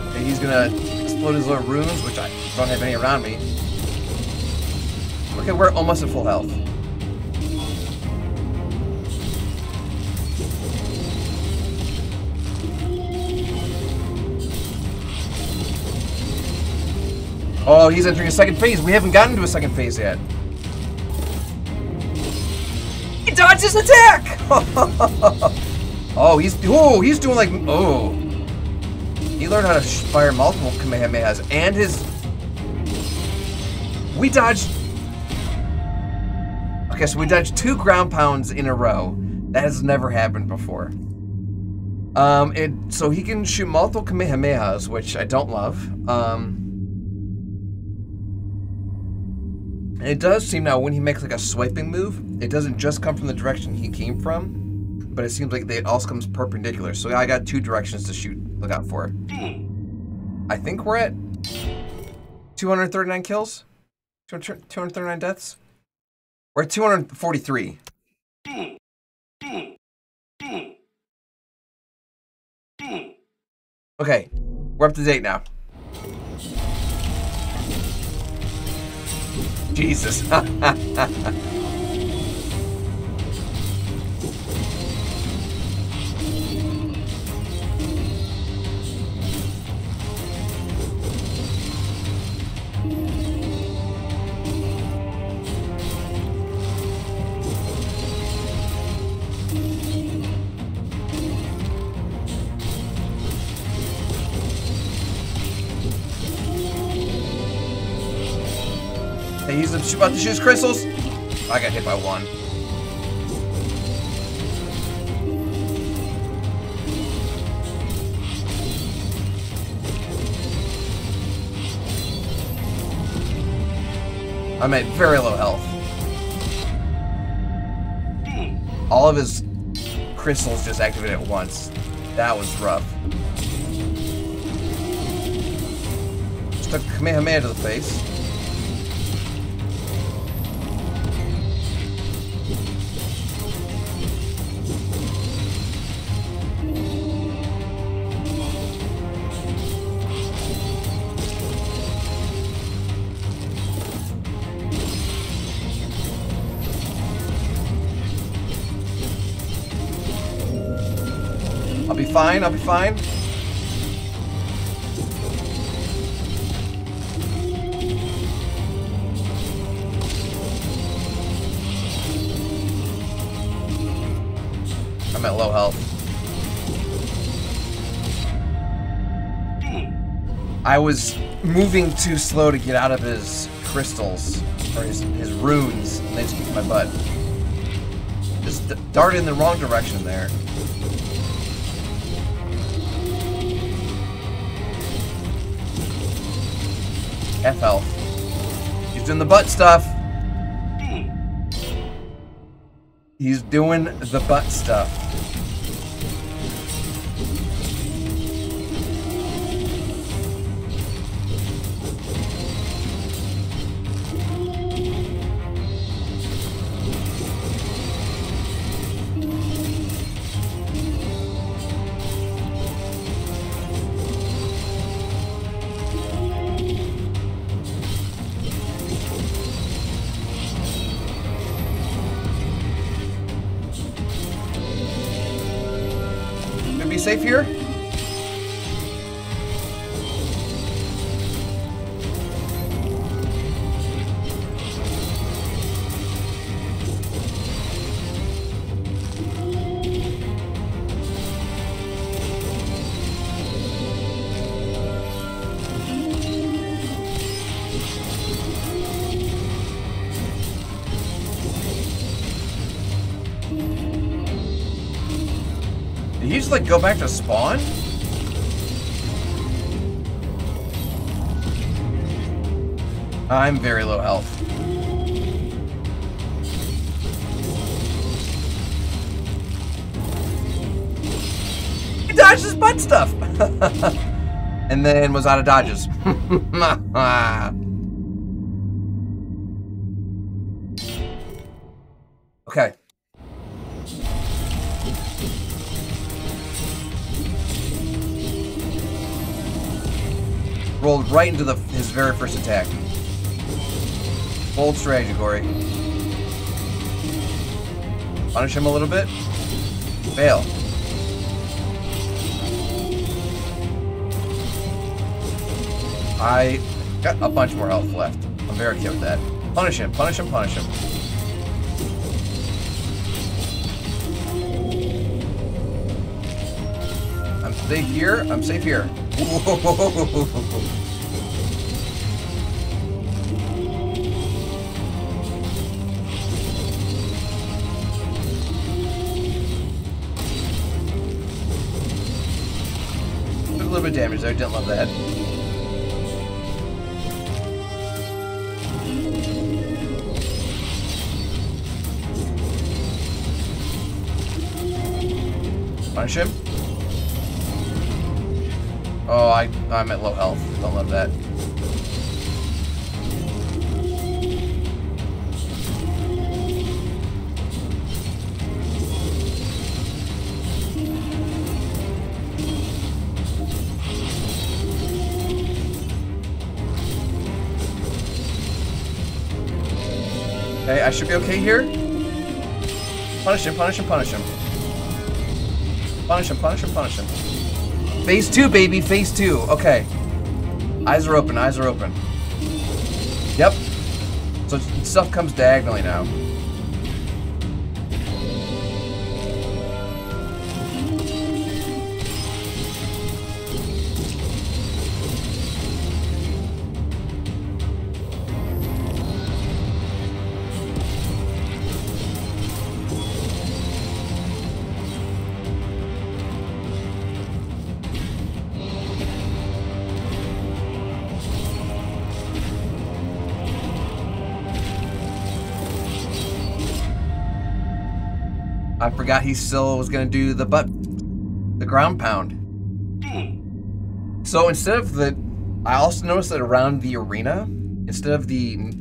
Okay, he's gonna explode his little runes, which I don't have any around me. Okay, we're almost at full health. Oh, he's entering a second phase. We haven't gotten to a second phase yet. He dodged his attack! Oh, he's doing like, oh. He learned how to fire multiple Kamehamehas and his... We dodged... Okay, so we dodged 2 ground pounds in a row. That has never happened before. So he can shoot multiple Kamehamehas, which I don't love. And it does seem now when he makes like a swiping move, it doesn't just come from the direction he came from, but it seems like it also comes perpendicular. So I got 2 directions to shoot, look out for. I think we're at 239 kills? 239 deaths? We're at 243. Okay, we're up to date now. Jesus. He's about to shoot his crystals. I got hit by 1. I'm at very low health. All of his crystals just activated at once. That was rough. Just took Kamehameha to the face. I'll be fine, I'll be fine. I'm at low health. I was moving too slow to get out of his crystals, or his runes, and they just kicked my butt. Just darted in the wrong direction there. F health. He's doing the butt stuff. He's doing the butt stuff. Be safe here. Did he just like go back to spawn? I'm very low health. He dodged his butt stuff! And then was out of dodges. Okay. Rolled right into his very first attack. Bold strategy, Corey. Punish him a little bit. Fail. I got a bunch more health left. I'm very okay with that. Punish him, punish him, punish him. I'm safe here. I'm safe here. Took a little bit of damage there. Didn't love that. Punish him. Oh, I'm at low health. Don't love that. Okay, I should be okay here. Punish him, punish him, punish him. Punish him, punish him, punish him. Phase 2, baby, phase 2. Okay. Eyes are open, eyes are open. Yep. So stuff comes diagonally now. I forgot he still was gonna do the ground pound. So instead of I also noticed that around the arena, instead of the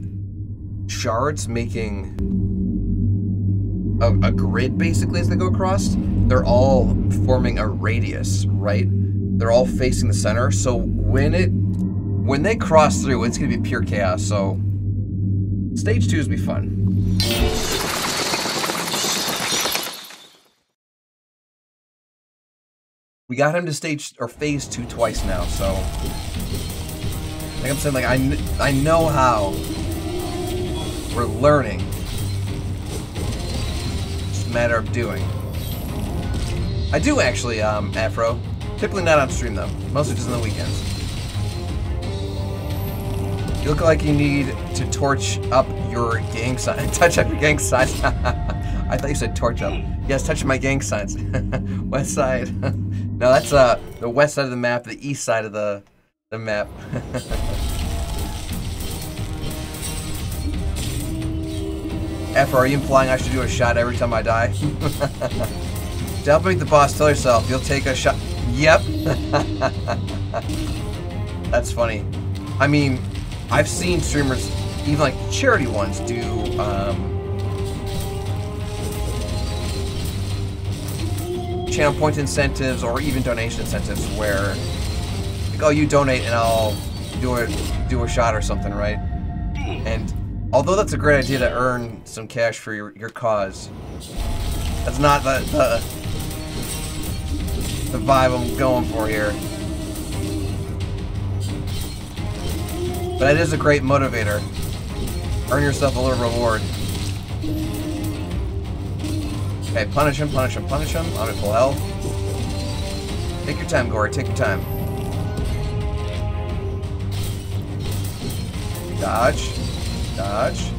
shards making a grid basically as they go across, they're all forming a radius, right? They're all facing the center. So when they cross through, it's gonna be pure chaos. So stage 2 is gonna be fun. We got him to phase 2 twice now, so like I'm saying, like I know how. We're learning. It's a matter of doing. I do actually, Afro. Typically not on stream though. Mostly just on the weekends. You look like you need to torch up your gang sign. Touch up your gang signs. I thought you said torch up. Yes, touch my gang signs. West side. No, that's the west side of the map, the east side of the map. F, are you implying I should do a shot every time I die? To help make the boss, tell yourself you'll take a shot. Yep. That's funny. I mean, I've seen streamers, even like charity ones, do channel point incentives or even donation incentives where, like, oh, you donate and I'll do a shot or something, right? And although that's a great idea to earn some cash for your cause, that's not the vibe I'm going for here. But it is a great motivator. Earn yourself a little reward. Okay, punish him, punish him, punish him. I'm at full health. Take your time, Gory, take your time. Dodge. Dodge.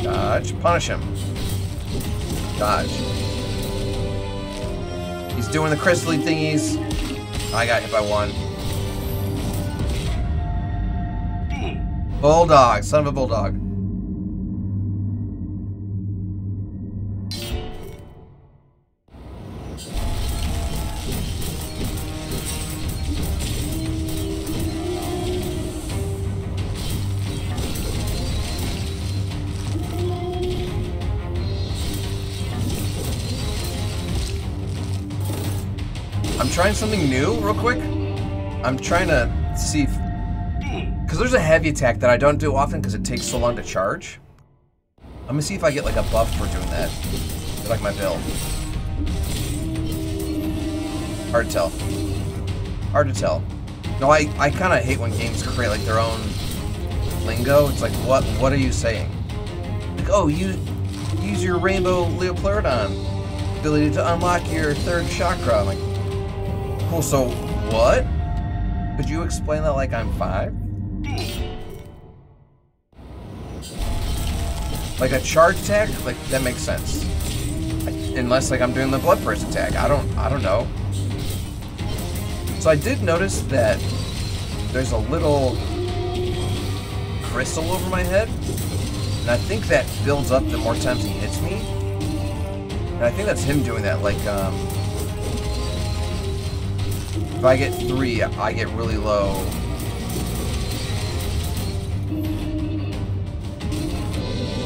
Dodge. Punish him. Dodge. He's doing the crystally thingies. I got hit by one. Bulldog. Son of a bulldog. I'm trying something new real quick. I'm trying to see if, because there's a heavy attack that I don't do often because it takes so long to charge. I'm gonna see if I get like a buff for doing that. I like my build. Hard to tell. Hard to tell. No, I kind of hate when games create like their own lingo. It's like, what are you saying? Like, oh, you use your Rainbow Leoplerodon ability to unlock your 3rd chakra. I'm like, cool, so what? Could you explain that like I'm 5? Like a charge attack? Like, that makes sense. Unless like I'm doing the blood burst attack. I don't know. So I did notice that there's a little crystal over my head. And I think that builds up the more times he hits me. And I think that's him doing that, like, if I get 3, I get really low.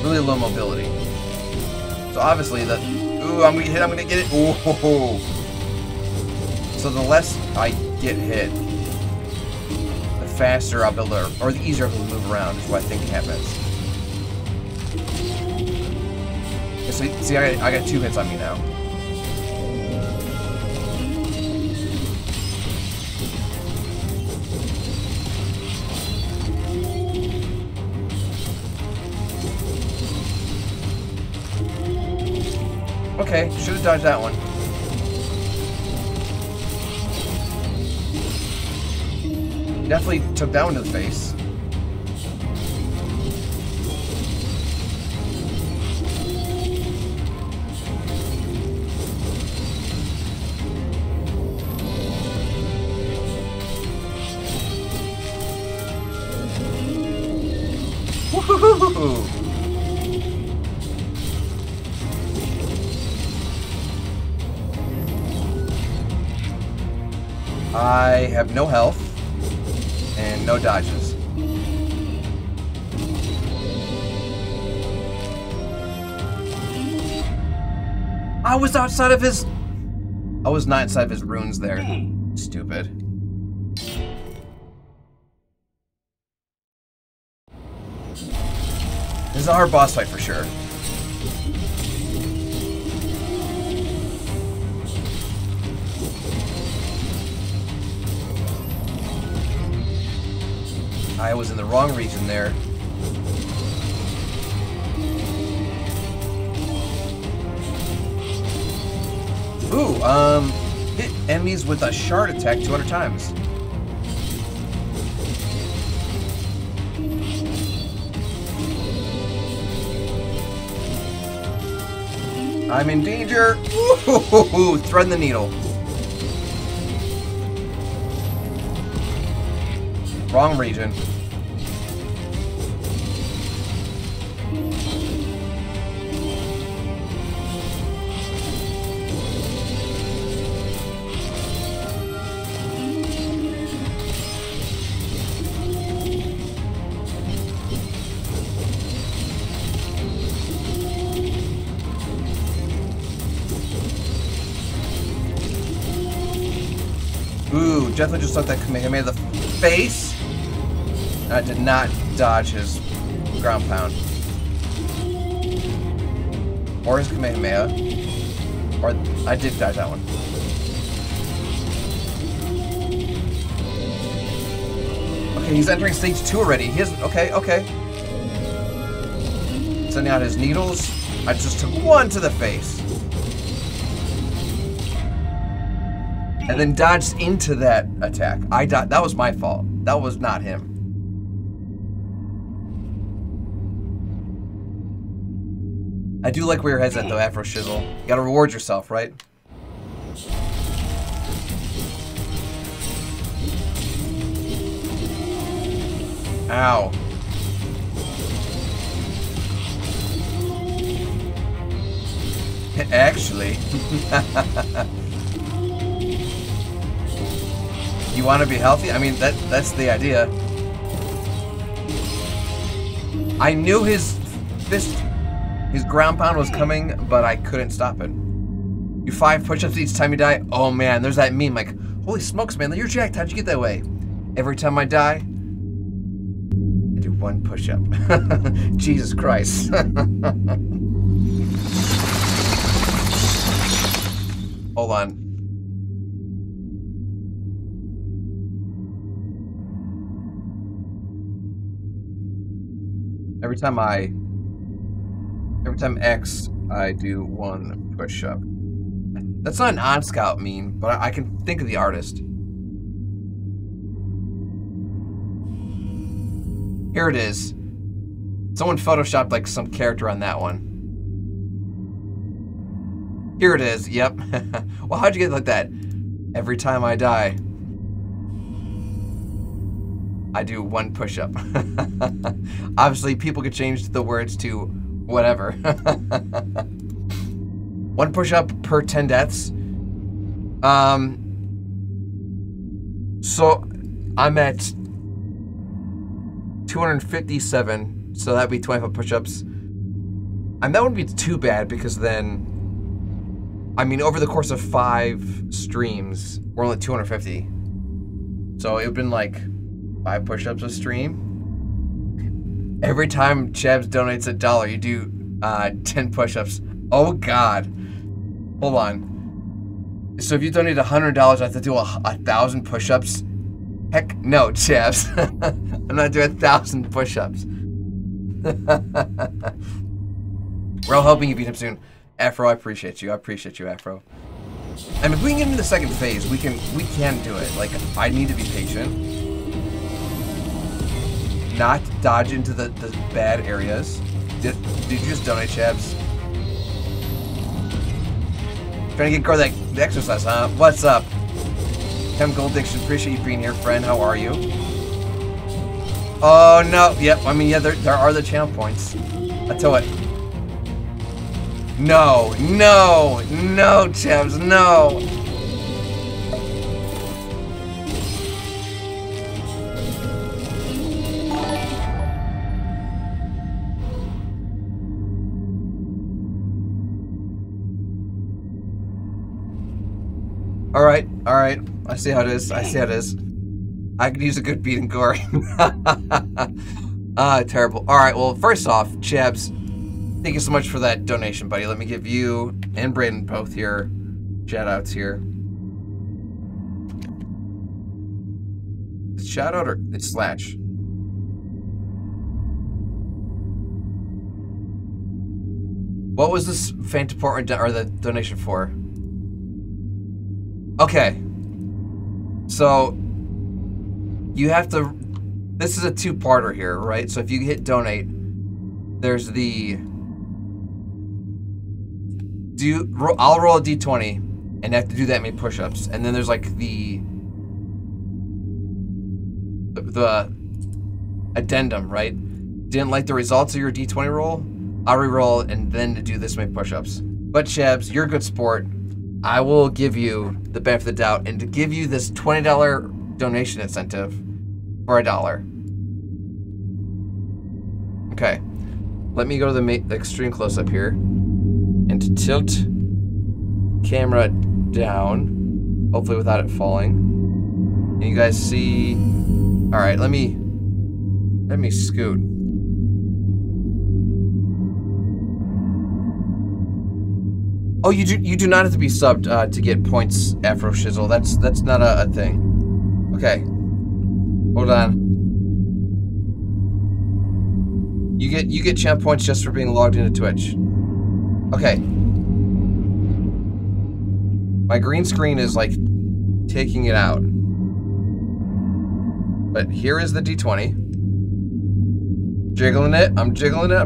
Really low mobility. So obviously ooh, I'm gonna get hit, I'm gonna get it. Ooh. So the less I get hit, the faster I'll be able to, or the easier I'll be able to move around is what I think happens. See, I got 2 hits on me now. Okay, should have dodged that one. Definitely took that one to the face. Woohoo! I have no health and no dodges. I was outside of his... I was not inside of his runes there. Stupid. This is a hard boss fight for sure. I was in the wrong region there. Ooh, hit enemies with a shard attack 200 times. I'm in danger. Ooh, thread the needle. Wrong region. Ooh, definitely just took that Kamehameha to the face. I did not dodge his ground pound. Or his Kamehameha. Or I did dodge that one. Okay, he's entering stage 2 already. He has okay. Sending out his needles. I just took one to the face. And then dodged into that attack. That was my fault. That was not him. I do like where your head's at though, Afro Shizzle. You gotta reward yourself, right? Ow. Actually. You want to be healthy? I mean, that's the idea. I knew his ground pound was coming, but I couldn't stop it. You 5 push-ups each time you die? Oh man, there's that meme like, holy smokes, man, you're jacked. How'd you get that way? Every time I die, I do 1 push-up. Jesus Christ. Hold on. Every time X, I do 1 push-up. That's not an on-scout meme, but I can think of the artist. Here it is. Someone photoshopped like some character on that one. Here it is, yep. Well, how'd you get like that? Every time I die, I do 1 push-up. Obviously, people could change the words to whatever. 1 push-up per 10 deaths. So I'm at 257, so that'd be 25 push-ups. And that wouldn't be too bad because then, I mean, over the course of 5 streams, we're only 250. So it would've been like 5 push-ups a stream. Every time Chabs donates $1, you do 10 push-ups. Oh God. Hold on. So if you donate $100, I have to do 1,000 push-ups? Heck no, Chabs. I'm not doing 1,000 push-ups. We're all hoping you beat him soon. Afro, I appreciate you. I appreciate you, Afro. And if we can get into the second phase, we can do it. Like, I need to be patient. Not dodge into the bad areas. Did you just donate, Chabs? Trying to get Gar the exercise, huh? What's up? Chemical Addiction, appreciate you being here, friend. How are you? Oh, no. Yep, I mean, yeah, there are the channel points. I tell it. No, no, no, Chabs, no. All right. I see how it is. I could use a good beating gory. Terrible. All right. Well, first off, Chabs, thank you so much for that donation, buddy. Let me give you and Braden both your shout outs here. It's shout out or it's slash? What was this fan department or the donation for? Okay. So you have to. This is a two-parter here, right? So if you hit donate, there's the I'll roll a d20 and have to do that many push-ups, and then there's like the addendum, right? Didn't like the results of your d20 roll? I'll re-roll and then to do this many push-ups. But Chabs, you're a good sport. I will give you the benefit of the doubt and to give you this $20 donation incentive for $1. Okay, let me go to the extreme close-up here and to tilt camera down, hopefully without it falling. And you guys see? All right, let me scoot. Oh, you do not have to be subbed to get points, Afro Shizzle. That's not a thing. Okay, hold on. You get champ points just for being logged into Twitch. Okay. My green screen is like taking it out. But here is the D20. Jiggling it. I'm jiggling it.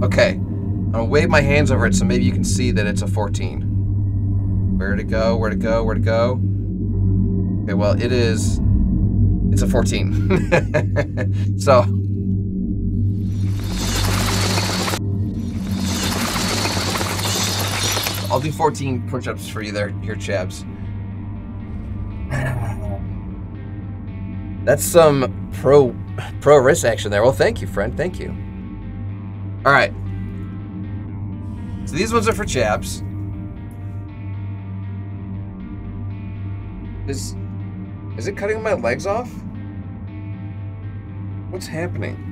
Okay. I'm gonna wave my hands over it so maybe you can see that it's a 14. Where'd it go? Okay, well, it's a 14. So. I'll do 14 push-ups for you there, here, Chabs. That's some pro wrist action there. Well, thank you, friend. Thank you. All right. So these ones are for Chabs. Is it cutting my legs off? What's happening?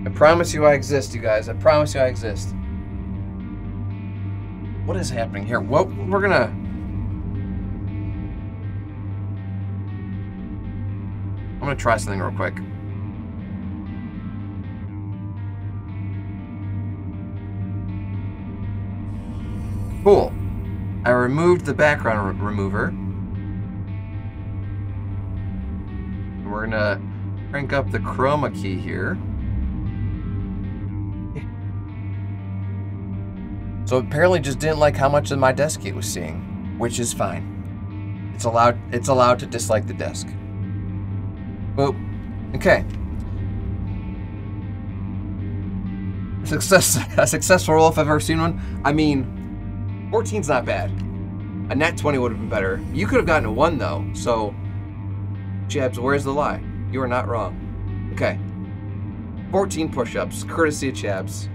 I promise you I exist, you guys. I promise you I exist. What is happening here? What we're gonna... I'm gonna try something real quick. Cool. I removed the background remover. We're gonna crank up the chroma key here. So apparently just didn't like how much of my desk it was seeing, which is fine. It's allowed to dislike the desk. Boop. Okay. A successful roll if I've ever seen one. I mean, 14's not bad. A nat 20 would have been better. You could have gotten a 1 though, so Chabs, where's the lie? You are not wrong. Okay. 14 push-ups, courtesy of Chabs.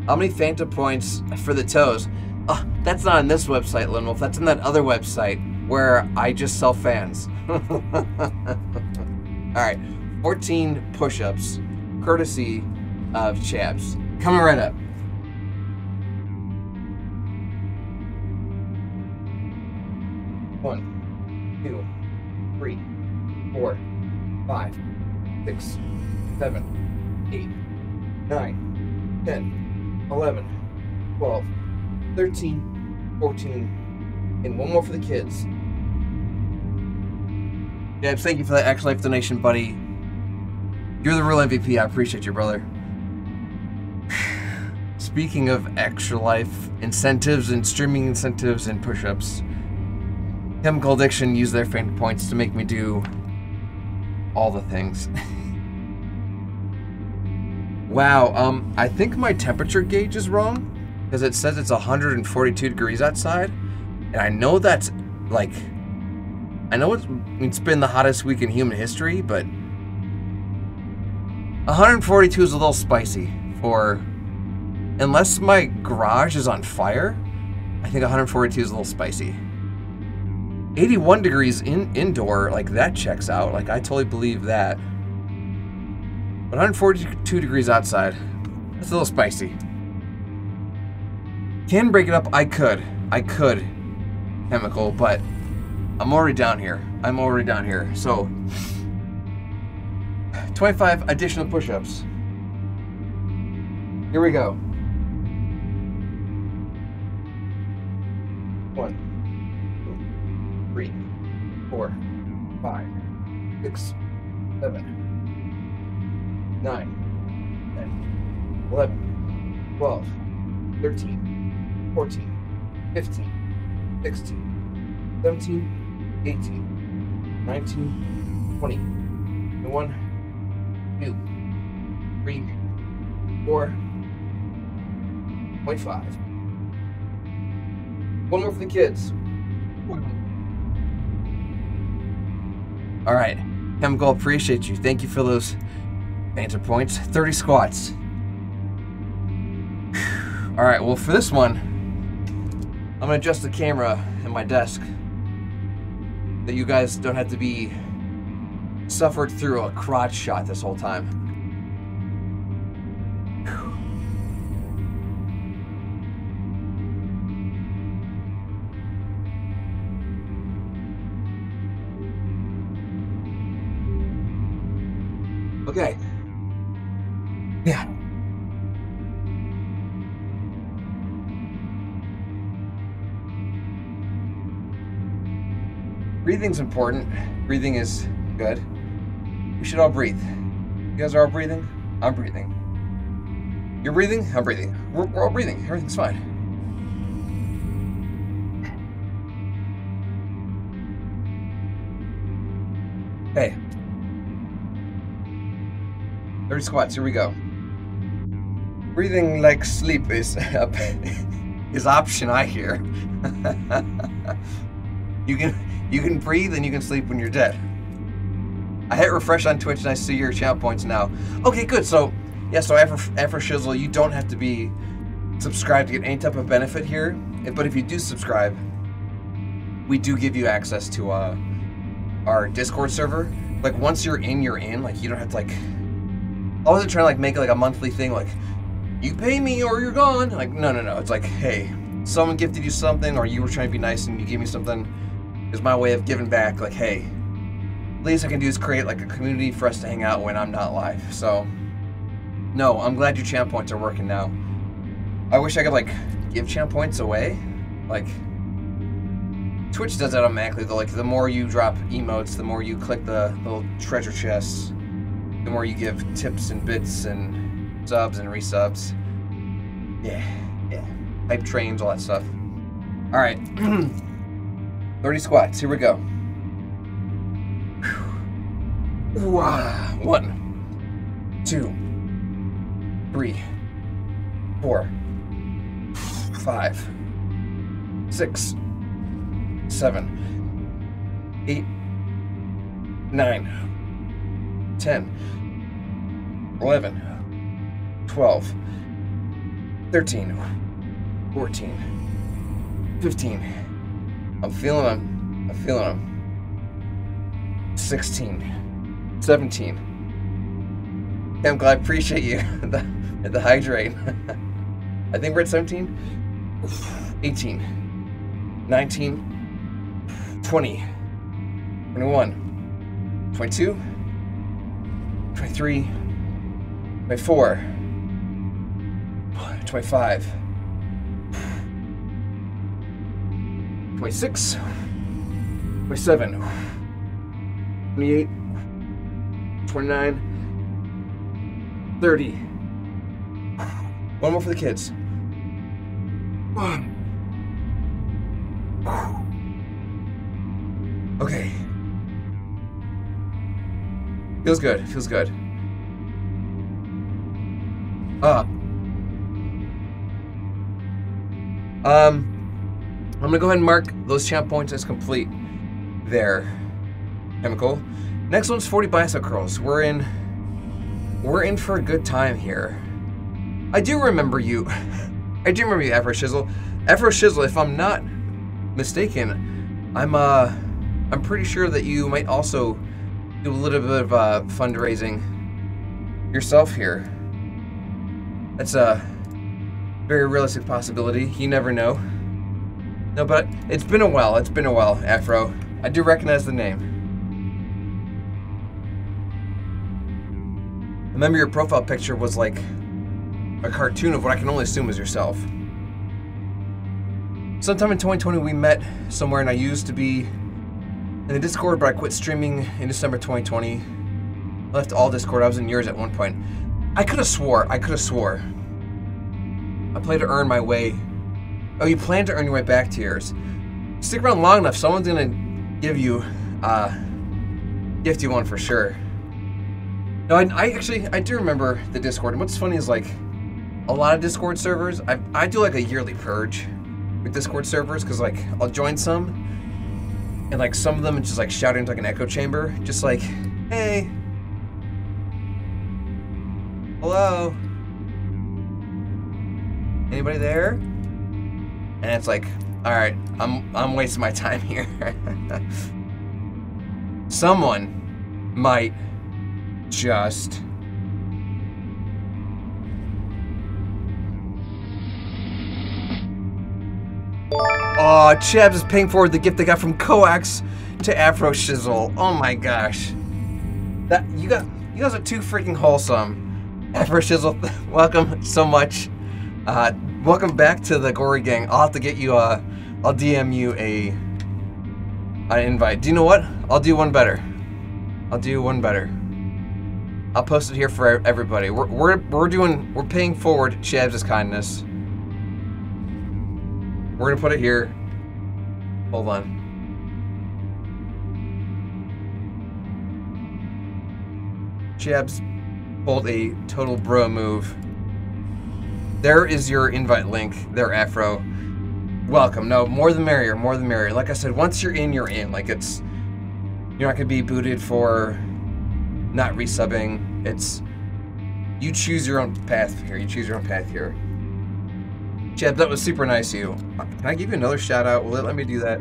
How many Phantom points for the toes? Oh, that's not on this website, Linwolf. That's on that other website where I just sell fans. Alright, 14 push-ups, courtesy of Chabs. Coming right up. 1, 2, 3, 4, 5, 6, 7, 8, 9, 10. 11, 12, 13, 14, and one more for the kids. Jabs, thank you for that Extra Life donation, buddy. You're the real MVP. I appreciate you, brother. Speaking of Extra Life incentives and streaming incentives and push-ups, Chemical Addiction used their Phantom points to make me do all the things. Wow, I think my temperature gauge is wrong because it says it's 142 degrees outside, and I know that's like, I know it's been the hottest week in human history, but 142 is a little spicy or unless my garage is on fire, I think 142 is a little spicy. 81 degrees indoor, like that checks out. Like I totally believe that. But 142 degrees outside, that's a little spicy. Can break it up? I could, chemical, but I'm already down here. So 25 additional push-ups. Here we go. 1, 2, 3, 4, 5, 6, 7, 9, 10, 11, 12, 13, 14, 15, 16, 17, 18, 19, 20, 21, 2, 3, 4, 0.5. One more for the kids. All right, Chemical, appreciate you. Thank you for those banter points. 30 squats. All right, well for this one, I'm gonna adjust the camera in my desk that you guys don't have to be suffered through a crotch shot this whole time. Okay. Yeah. Breathing's important. Breathing is good. We should all breathe. You guys are all breathing? I'm breathing. You're breathing? I'm breathing. We're all breathing. Everything's fine. Hey. 30 squats, here we go. Breathing like sleep is option, I hear. You can breathe and you can sleep when you're dead. I hit refresh on Twitch and I see your channel points now. Okay, good. So yeah, so after Shizzle, you don't have to be subscribed to get any type of benefit here. But if you do subscribe, we do give you access to our Discord server. Like once you're in. Like you don't have to like. I wasn't trying to like make it like a monthly thing, like you pay me or you're gone. Like no. It's like, hey, someone gifted you something, or you were trying to be nice and you gave me something. It's my way of giving back. Like, hey, least I can do is create like a community for us to hang out when I'm not live. So, no, I'm glad your champ points are working now. I wish I could like give champ points away. Like, Twitch does that automatically though. Like, the more you drop emotes, the more you click the little treasure chests, the more you give tips and bits and subs and resubs. Yeah. Hype trains, all that stuff. All right. 30 squats, here we go. 1, 2, 3, 4, 5, 6, 7, 8, 9, 10, 11, 12, 13, 14, 15. I'm feeling them. 16, 17. I'm glad, I appreciate you at the hydrate. I think we're at 17, 18, 19, 20, 21, 22, 23, 24, 25, 26, 27, 28, 29, 30. One more for the kids. Okay. Feels good. I'm gonna go ahead and mark those champ points as complete there, Chemical. Next one's 40 bicep curls. We're in for a good time here. I do remember you. I do remember you, Afro Shizzle. Afro Shizzle, if I'm not mistaken, I'm pretty sure that you might also do a little bit of fundraising yourself here. That's a very realistic possibility. You never know. No, but it's been a while. It's been a while, Afro. I do recognize the name. I remember your profile picture was like a cartoon of what I can only assume is yourself. Sometime in 2020 we met somewhere and I used to be in the Discord, but I quit streaming in December 2020. I left all Discord. I was in yours at one point. I could have swore. I plan to earn my way. Oh, you plan to earn your way back to yours. Stick around long enough, someone's gonna give you, gift you one for sure. No, I do remember the Discord, and what's funny is like, a lot of Discord servers, I do like a yearly purge with Discord servers, because like, I'll join some, and like some of them it's just like shouting into like an echo chamber, just like, hey, hello, anybody there? And it's like, all right, I'm wasting my time here. Someone might just oh, Chabs is paying forward the gift they got from Coax to Afro Shizzle. Oh my gosh. That you guys are too freaking wholesome. Afro Shizzle, welcome so much. Welcome back to the Gory Gang. I'll have to get you I'll DM you an invite. Do you know what? I'll do one better. I'll post it here for everybody. We're paying forward Chabs' kindness. We're gonna put it here. Hold on. Chabs pulled a total bro move. There is your invite link. There, Afro. Welcome. No, more the merrier. More the merrier. Like I said, once you're in, you're in. Like you're not gonna be booted for not resubbing. It's you choose your own path here. Chad, that was super nice of you. Can I give you another shout out? Will it let me do that?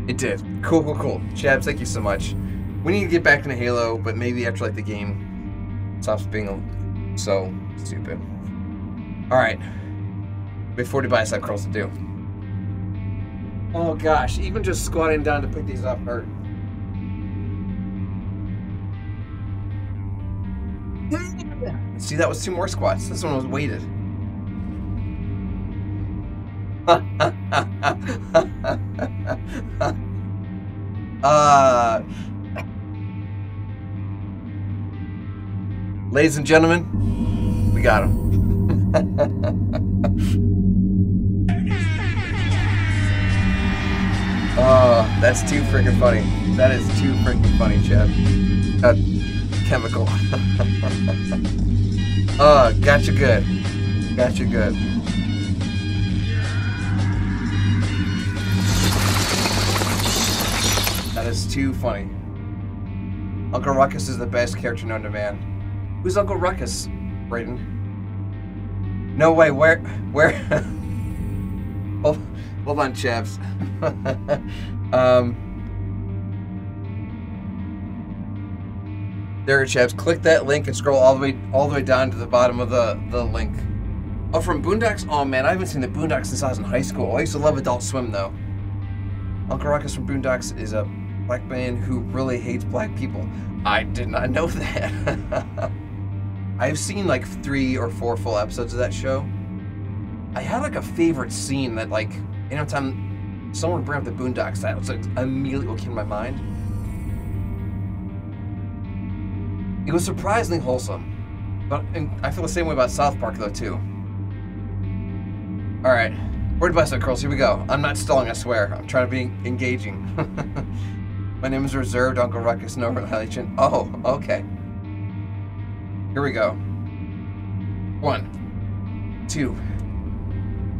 It did. Cool. Chabs, thank you so much. We need to get back into Halo, but maybe after like the game stops being so stupid. Alright. We have 40 bicep curls to do. Oh gosh, even just squatting down to pick these up hurt. See, that was 2 more squats. This one was weighted. Ladies and gentlemen, we got him. Oh, that's too freaking funny. That is too freaking funny, Chad. Chemical. Oh, gotcha good. That is too funny. Uncle Ruckus is the best character known to man. Who's Uncle Ruckus, Brayden? No way, where? Hold on, Chavs. There, Chavs. Click that link and scroll all the way down to the bottom of the link. Oh, from Boondocks? Oh man, I haven't seen the Boondocks since I was in high school. I used to love Adult Swim though. Uncle Ruckus from Boondocks is a black man who really hates black people. I did not know that. I've seen like 3 or 4 full episodes of that show. I had like a favorite scene that like anytime someone bring up the Boondocks, that was like immediately what came to my mind. It was surprisingly wholesome, but I feel the same way about South Park though too. All right, word bicep curls. Here we go. I'm not stalling, I swear. I'm trying to be engaging. My name is Reserved Uncle Ruckus. No relation. Oh, okay. Here we go. 1, 2,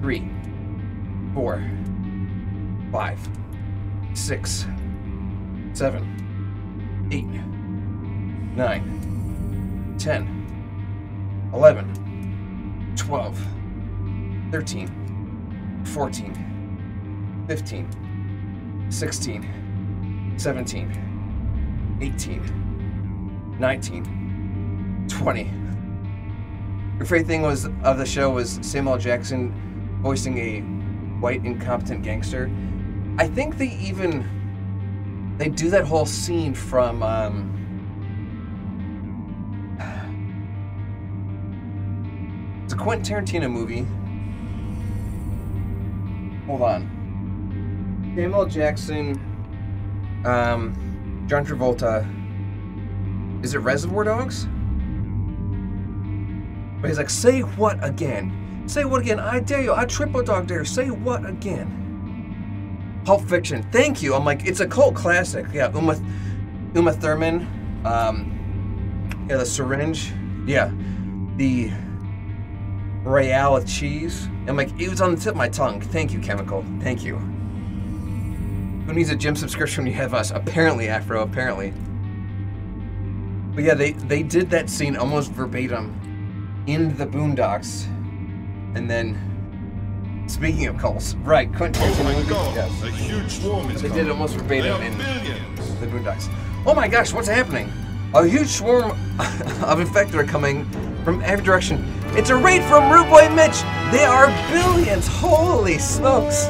3, 4, 5, 6, 7, 8, 9, 10, 11, 12, 13, 14, 15, 16, 17, 18, 19, 20. Your favorite thing was of the show was Samuel L. Jackson voicing a white incompetent gangster. I think they do that whole scene from it's a Quentin Tarantino movie. Hold on. Samuel L. Jackson, John Travolta. Is it Reservoir Dogs? But he's like, say what again? Say what again? I dare you. I triple dog dare. Say what again? Pulp Fiction. Thank you. I'm like, it's a cult classic. Yeah, Uma Thurman. Yeah, the syringe. Yeah, the Royale with cheese. I'm like, it was on the tip of my tongue. Thank you, Chemical. Thank you. Who needs a gym subscription when you have us? Apparently, Afro. Apparently. But yeah, they did that scene almost verbatim in the Boondocks. And then, speaking of cults, right, Quentin Tarantino. Oh my God, yes. A huge swarm is They coming. did almost verbatim in Billions. the Boondocks. Oh my gosh, what's happening? A huge swarm of infected are coming from every direction. It's a raid from Rude Boy Mitch. They are billions. Holy smokes.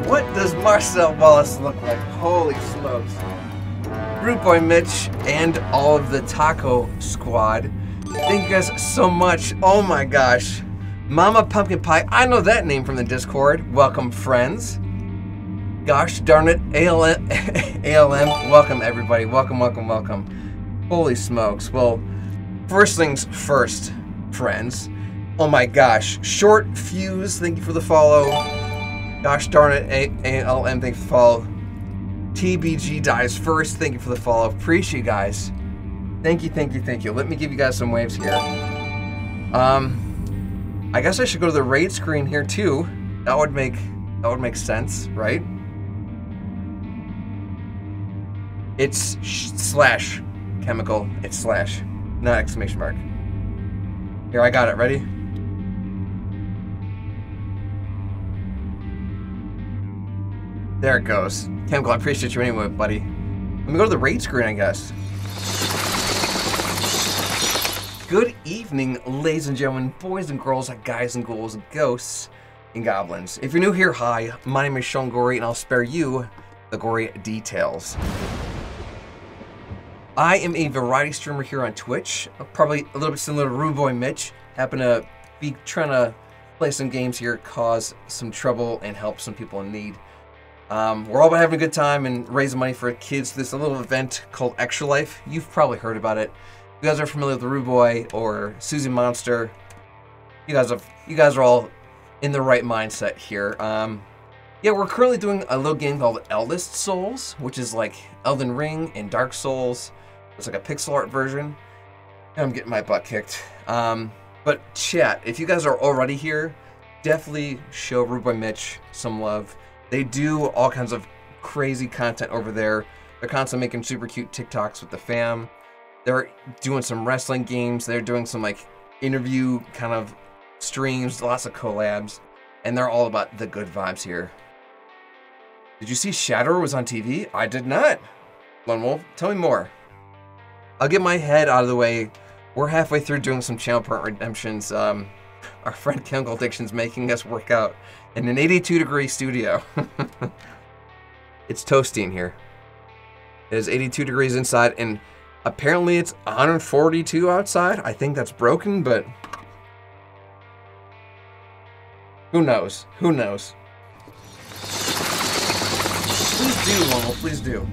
What does Marcel Wallace look like? Holy smokes. Rude Boy Mitch and all of the Taco Squad. Thank you guys so much. Oh my gosh. Mama Pumpkin Pie. I know that name from the Discord. Welcome, friends. Gosh darn it. ALM. Welcome, everybody. Welcome, welcome, welcome. Holy smokes. Well, first things first, friends. Oh my gosh. Short Fuse, thank you for the follow. Gosh darn it. ALM, thank you for the follow. TBG Dies First, thank you for the follow. Appreciate you guys. Thank you, thank you, thank you. Let me give you guys some waves here. I guess I should go to the raid screen here too. That would make sense, right? It's slash chemical. It's slash, not exclamation mark. Here, I got it. Ready? There it goes. Chemical, I appreciate you anyway, buddy. Let me go to the raid screen, I guess. Good evening, ladies and gentlemen, boys and girls, guys and ghouls, and ghosts and goblins. If you're new here, hi, my name is Sean Gory, and I'll spare you the gory details. I am a variety streamer here on Twitch, probably a little bit similar to Rude Boy Mitch. Happen to be trying to play some games here, cause some trouble, and help some people in need. We're all about having a good time and raising money for kids. There's a little event called Extra Life. You've probably heard about it. If you guys are familiar with the Rude Boy or Susie Monster, you guys are all in the right mindset here. Yeah, we're currently doing a little game called Eldest Souls, which is like Elden Ring and Dark Souls. It's like a pixel art version. And I'm getting my butt kicked. But chat, if you guys are already here, definitely show Rude Boy Mitch some love. They do all kinds of crazy content over there. They're constantly making super cute TikToks with the fam. They're doing some wrestling games. They're doing some like interview kind of streams, lots of collabs, and they're all about the good vibes here. Did you see Shadow was on TV? I did not. Lone Wolf, tell me more. I'll get my head out of the way. We're halfway through doing some channel part redemptions. Our friend Chemical Addiction's making us work out in an 82-degree studio. It's toasty in here. It is 82 degrees inside, and apparently it's 142 outside. I think that's broken, but who knows? Who knows? Please do, Lowell, please do.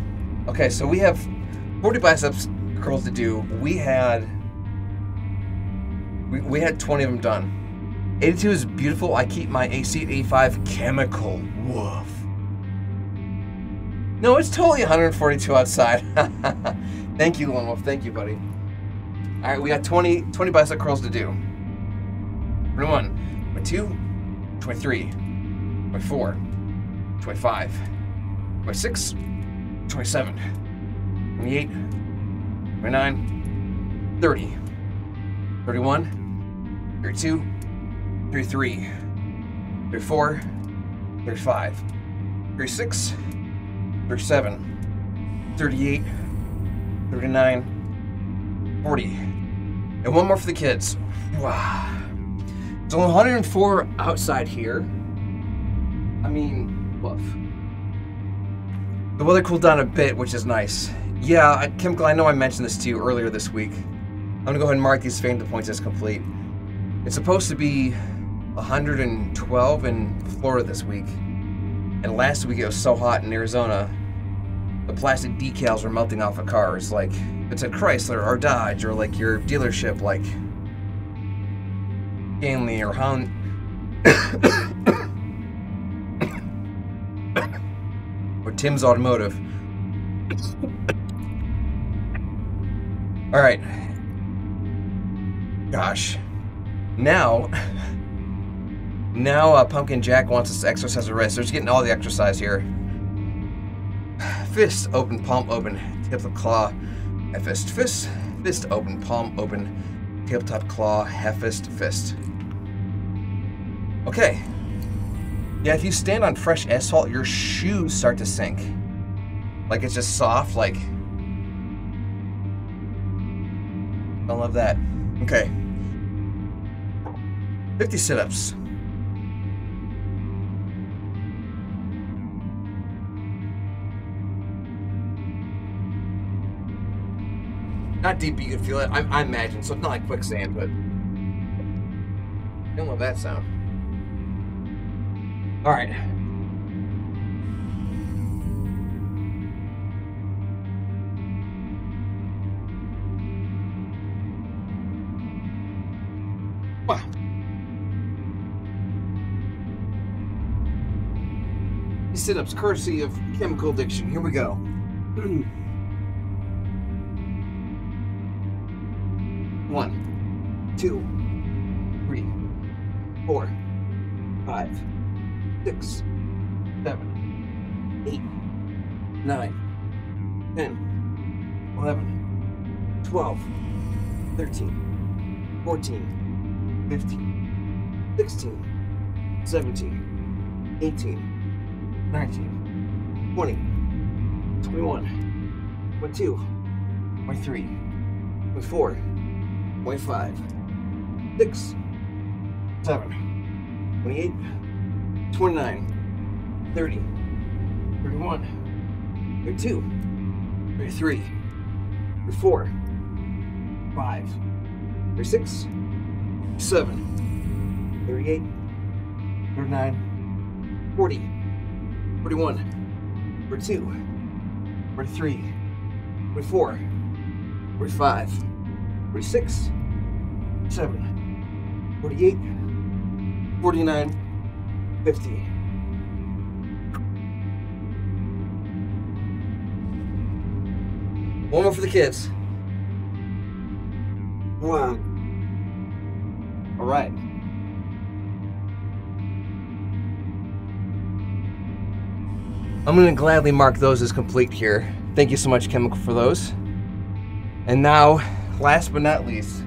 Okay, so we have 40 biceps curls to do. We had 20 of them done. 82 is beautiful. I keep my AC at 85. Chemical. Woof. No, it's totally 142 outside. Thank you, Lone Wolf. Thank you, buddy. All right, we got 20 bicep curls to do. 21, 22, 23, 24, 25, 26, 27, 28, 29, 30, 31, 32, 33, 34, 35, 36, 37, 38, 39, 40. And one more for the kids. Wow. It's only 104 outside here. I mean, woof. The weather cooled down a bit, which is nice. Yeah, Chemical, I know I mentioned this to you earlier this week. I'm gonna go ahead and mark these Phantom points as complete. It's supposed to be 112 in Florida this week. And last week it was so hot in Arizona, the plastic decals were melting off of cars. Like, it's a Chrysler or Dodge or like your dealership like Stanley or Honda. Or Tim's Automotive. Alright. Gosh. Now Pumpkin Jack wants us to exercise the wrist. They're just getting all the exercise here. Fist open, palm open, tabletop claw, half fist, fist, fist open, palm open, tabletop claw, half fist, fist. Okay. Yeah, if you stand on fresh asphalt, your shoes start to sink. Like it's just soft, like. Don't love that. Okay. 50 sit-ups. Not deep, you can feel it. I imagine, so it's not like quicksand, but don't love that sound. All right. Wow. These sit-ups, courtesy of Chemical Addiction. Here we go. 1, 2, 3, 4, 5, 6, 7, 8, 9, 10, 11, 12, 13, 14, 15, 16, 17, 18, 19, 20, 21, 22, 23, 24, 25, 6, 7, 28, 29, 30, 31, 32, 33, 34, 5, 36, 7, 38, 39, 40, 41, 42, 43, 44, 45, 46, 7, 48, 49, 50. One more for the kids. Wow. All right. I'm going to gladly mark those as complete here. Thank you so much, Chemical, for those. And now, last but not least,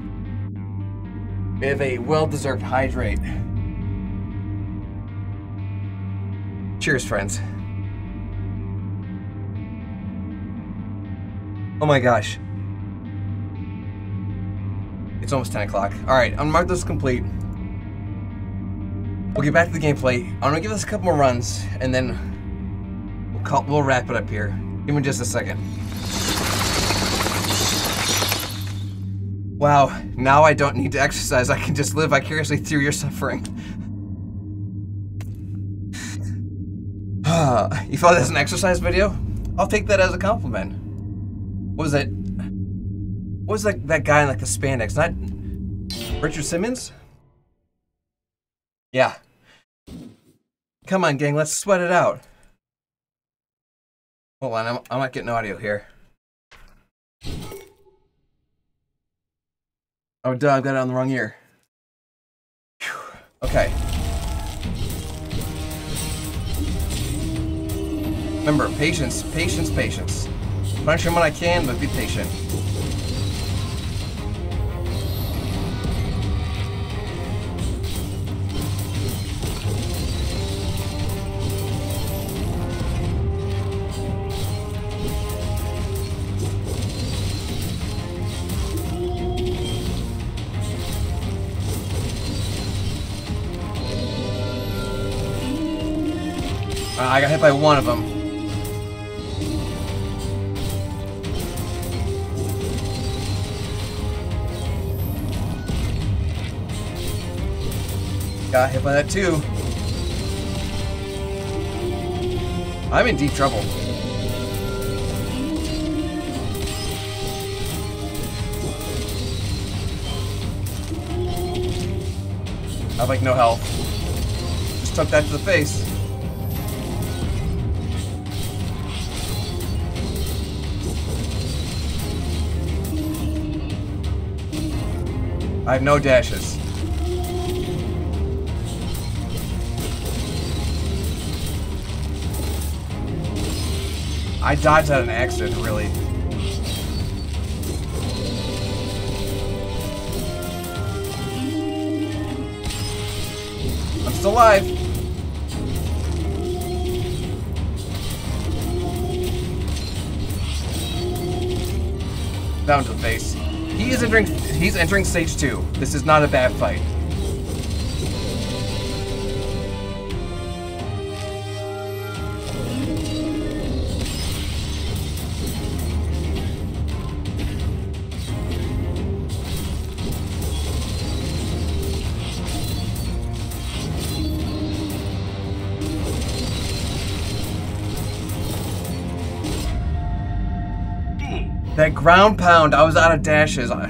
we have a well-deserved hydrate. Cheers, friends. Oh my gosh. It's almost 10 o'clock. Alright, I'm gonna mark this complete. We'll get back to the gameplay. I'm gonna give this a couple more runs, and then we'll wrap it up here. Give me just a second. Wow, now I don't need to exercise. I can just live vicariously through your suffering. You thought that's an exercise video? I'll take that as a compliment. What was it? What was that guy in like the spandex? Not Richard Simmons? Yeah. Come on, gang, let's sweat it out. Hold on, I'm not getting audio here. Oh, duh, I've got it on the wrong ear. Whew. Okay. Remember, patience, patience, patience. Punish him when I can, but be patient. I got hit by one of them. Got hit by that too. I'm in deep trouble. I have like no health. Just took that to the face. I have no dashes. I dodged at an accident, really. I'm still alive. Down to the face. He's entering stage 2. This is not a bad fight. That ground pound, I was out of dashes. Out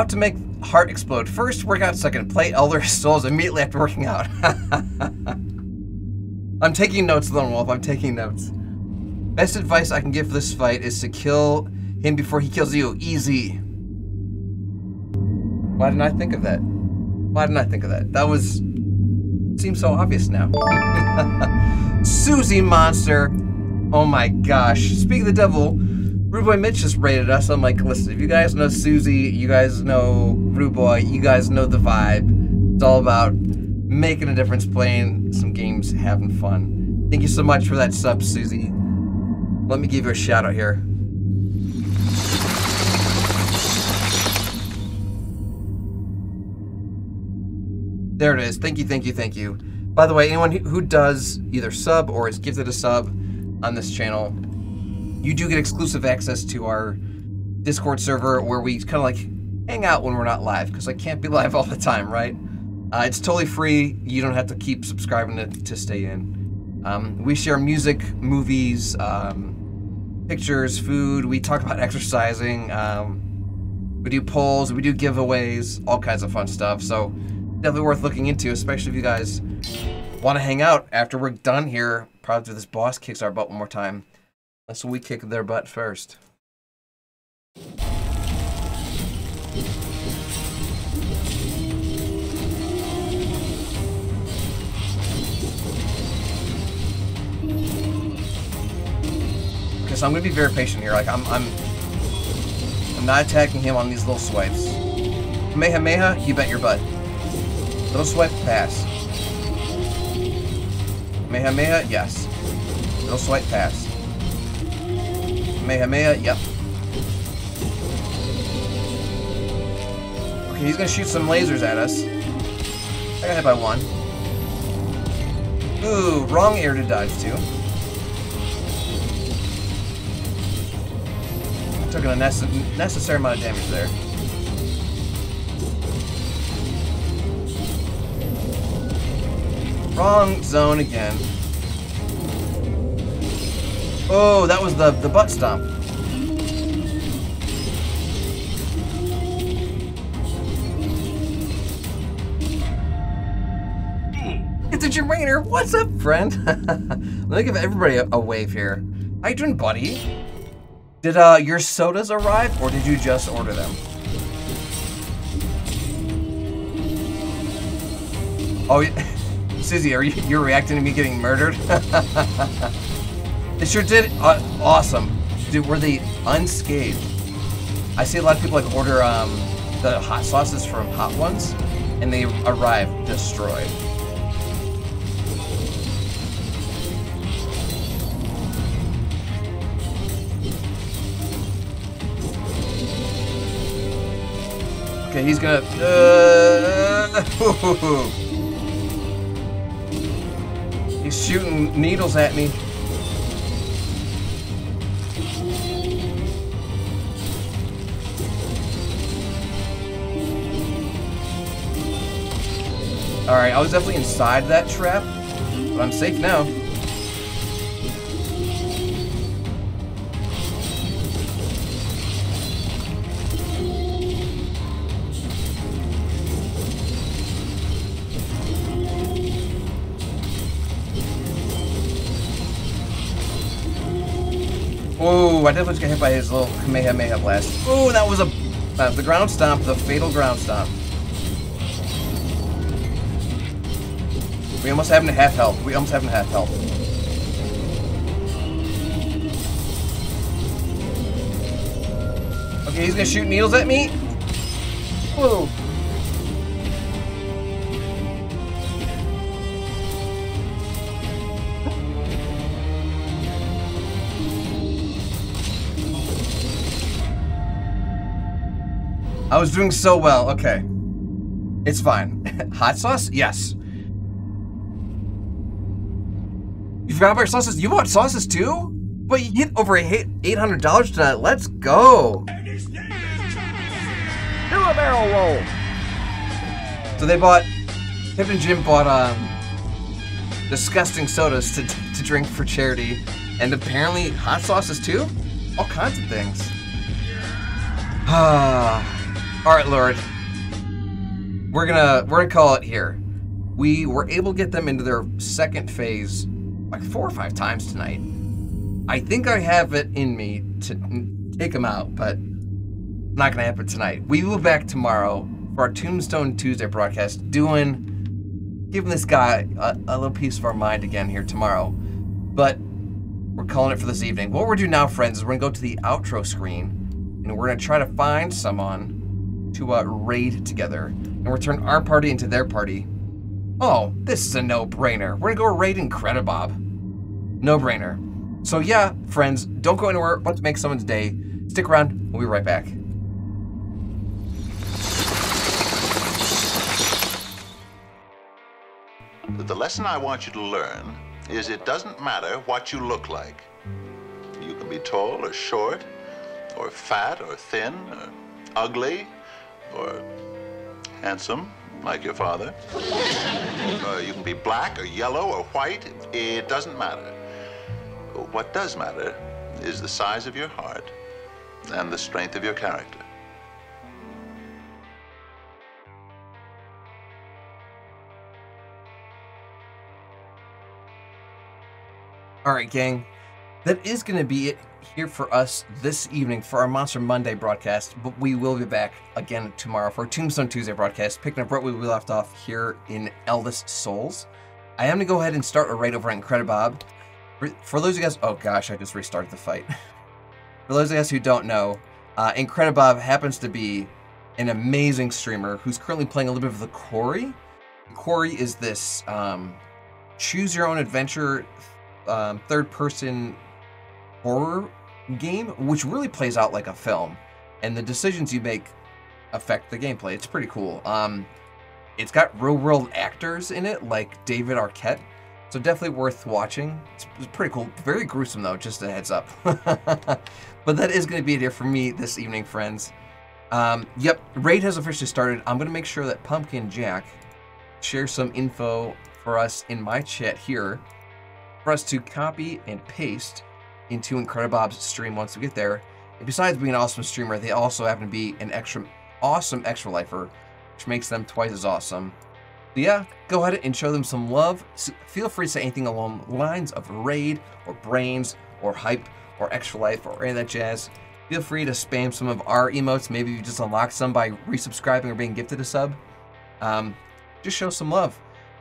to make heart explode. First workout, second play Elder Souls immediately after working out. I'm taking notes, Lone Wolf. I'm taking notes. Best advice I can give for this fight is to kill him before he kills you. Easy. Why didn't I think of that? Why didn't I think of that? That was... seems so obvious now. Susie Monster. Oh my gosh. Speaking of the devil, Rude Boy Mitch just rated us. I'm like, listen, if you guys know Susie, you guys know Rude Boy, you guys know the vibe. It's all about making a difference, playing some games, having fun. Thank you so much for that sub, Susie. Let me give you a shout out here. There it is. Thank you, thank you, thank you. By the way, anyone who does either sub or is gifted a sub on this channel, you do get exclusive access to our Discord server where we kind of like hang out when we're not live, because I can't be live all the time, right? It's totally free. You don't have to keep subscribing to stay in. We share music, movies, pictures, food. We talk about exercising. We do polls. We do giveaways. All kinds of fun stuff. So definitely worth looking into, especially if you guys want to hang out after we're done here. Probably this boss kicks our butt one more time. Unless we kick their butt first. Okay, so I'm gonna be very patient here. Like I'm not attacking him on these little swipes. Kamehameha, you bet your butt. Little swipe, pass. Kamehameha, yes. Little swipe, pass. Kamehameha, yep. Okay, he's gonna shoot some lasers at us. I got hit by one. Ooh, wrong air to dodge to. Took a necessary amount of damage there. Wrong zone again. Oh, that was the butt stomp. It's a Jerainer. What's up, friend? Let me give everybody a wave here. How you doing, buddy? Did your sodas arrive, or did you just order them? Oh, Susie, you're reacting to me getting murdered? They sure did. Awesome. Dude, were they unscathed? I see a lot of people like order the hot sauces from Hot Ones, and they arrive destroyed. Okay, he's gonna. He's shooting needles at me. Alright, I was definitely inside that trap, but I'm safe now. Oh, I definitely just got hit by his little Kamehameha blast. Oh, that was the ground stomp, the fatal ground stomp. We almost have him to half health. We almost have him to half health. Okay, he's gonna shoot needles at me. Whoa. I was doing so well. Okay. It's fine. Hot sauce? Yes. You forgot about your sauces? You bought sauces too? But you get over $800 tonight. Let's go. Do a barrel roll. So they bought, Pip and Jim bought disgusting sodas to drink for charity, and apparently hot sauces too? All kinds of things. Alright, Lord. We're gonna call it here. We were able to get them into their second phase like 4 or 5 times tonight. I think I have it in me to take them out, but not gonna happen tonight. We will be back tomorrow for our Tombstone Tuesday broadcast, giving this guy a little piece of our mind again here tomorrow. But we're calling it for this evening. What we're doing now, friends, is we're gonna go to the outro screen, and we're gonna try to find someone to raid together and return our party into their party. Oh, this is a no-brainer. We're gonna go raid Incredibob. No-brainer. So yeah, friends, don't go anywhere. Let's make someone's day. Stick around. We'll be right back. The lesson I want you to learn is it doesn't matter what you look like. You can be tall or short, or fat or thin, or ugly, or handsome, like your father. You can be black or yellow or white. It doesn't matter. What does matter is the size of your heart and the strength of your character. All right, gang. That is going to be it here for us this evening for our Monster Monday broadcast, but we will be back again tomorrow for our Tombstone Tuesday broadcast, picking up right where we left off here in Eldest Souls. I am going to go ahead and start a raid over at Incredibob. For those of you guys, oh gosh, I just restarted the fight. For those of you guys who don't know, Incredibob happens to be an amazing streamer who's currently playing a little bit of the Quarry. Quarry is this choose your own adventure third-person horror game, which really plays out like a film, and the decisions you make affect the gameplay. It's pretty cool. It's got real-world actors in it, like David Arquette, so definitely worth watching. It's pretty cool. Very gruesome, though, just a heads up. But that is going to be it here for me this evening, friends. Yep, raid has officially started. I'm going to make sure that Pumpkin Jack shares some info for us in my chat here for us to copy and paste into Incredibob's stream once we get there. And besides being an awesome streamer, they also happen to be an awesome extra lifer, which makes them twice as awesome. But yeah, go ahead and show them some love. Feel free to say anything along the lines of raid, or brains, or hype, or extra life, or any of that jazz. Feel free to spam some of our emotes. Maybe you just unlock some by resubscribing or being gifted a sub. Just show some love.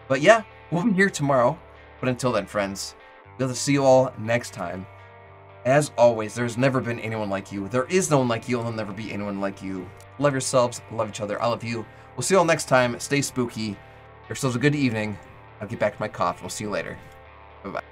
But yeah, We'll be here tomorrow, but until then, friends, we'll have to see you all next time. As always, there's never been anyone like you. There is no one like you, and there'll never be anyone like you. Love yourselves, love each other, I love you. We'll see you all next time. Stay spooky. Yourselves a good evening. I'll get back to my cough. We'll see you later. Bye-bye.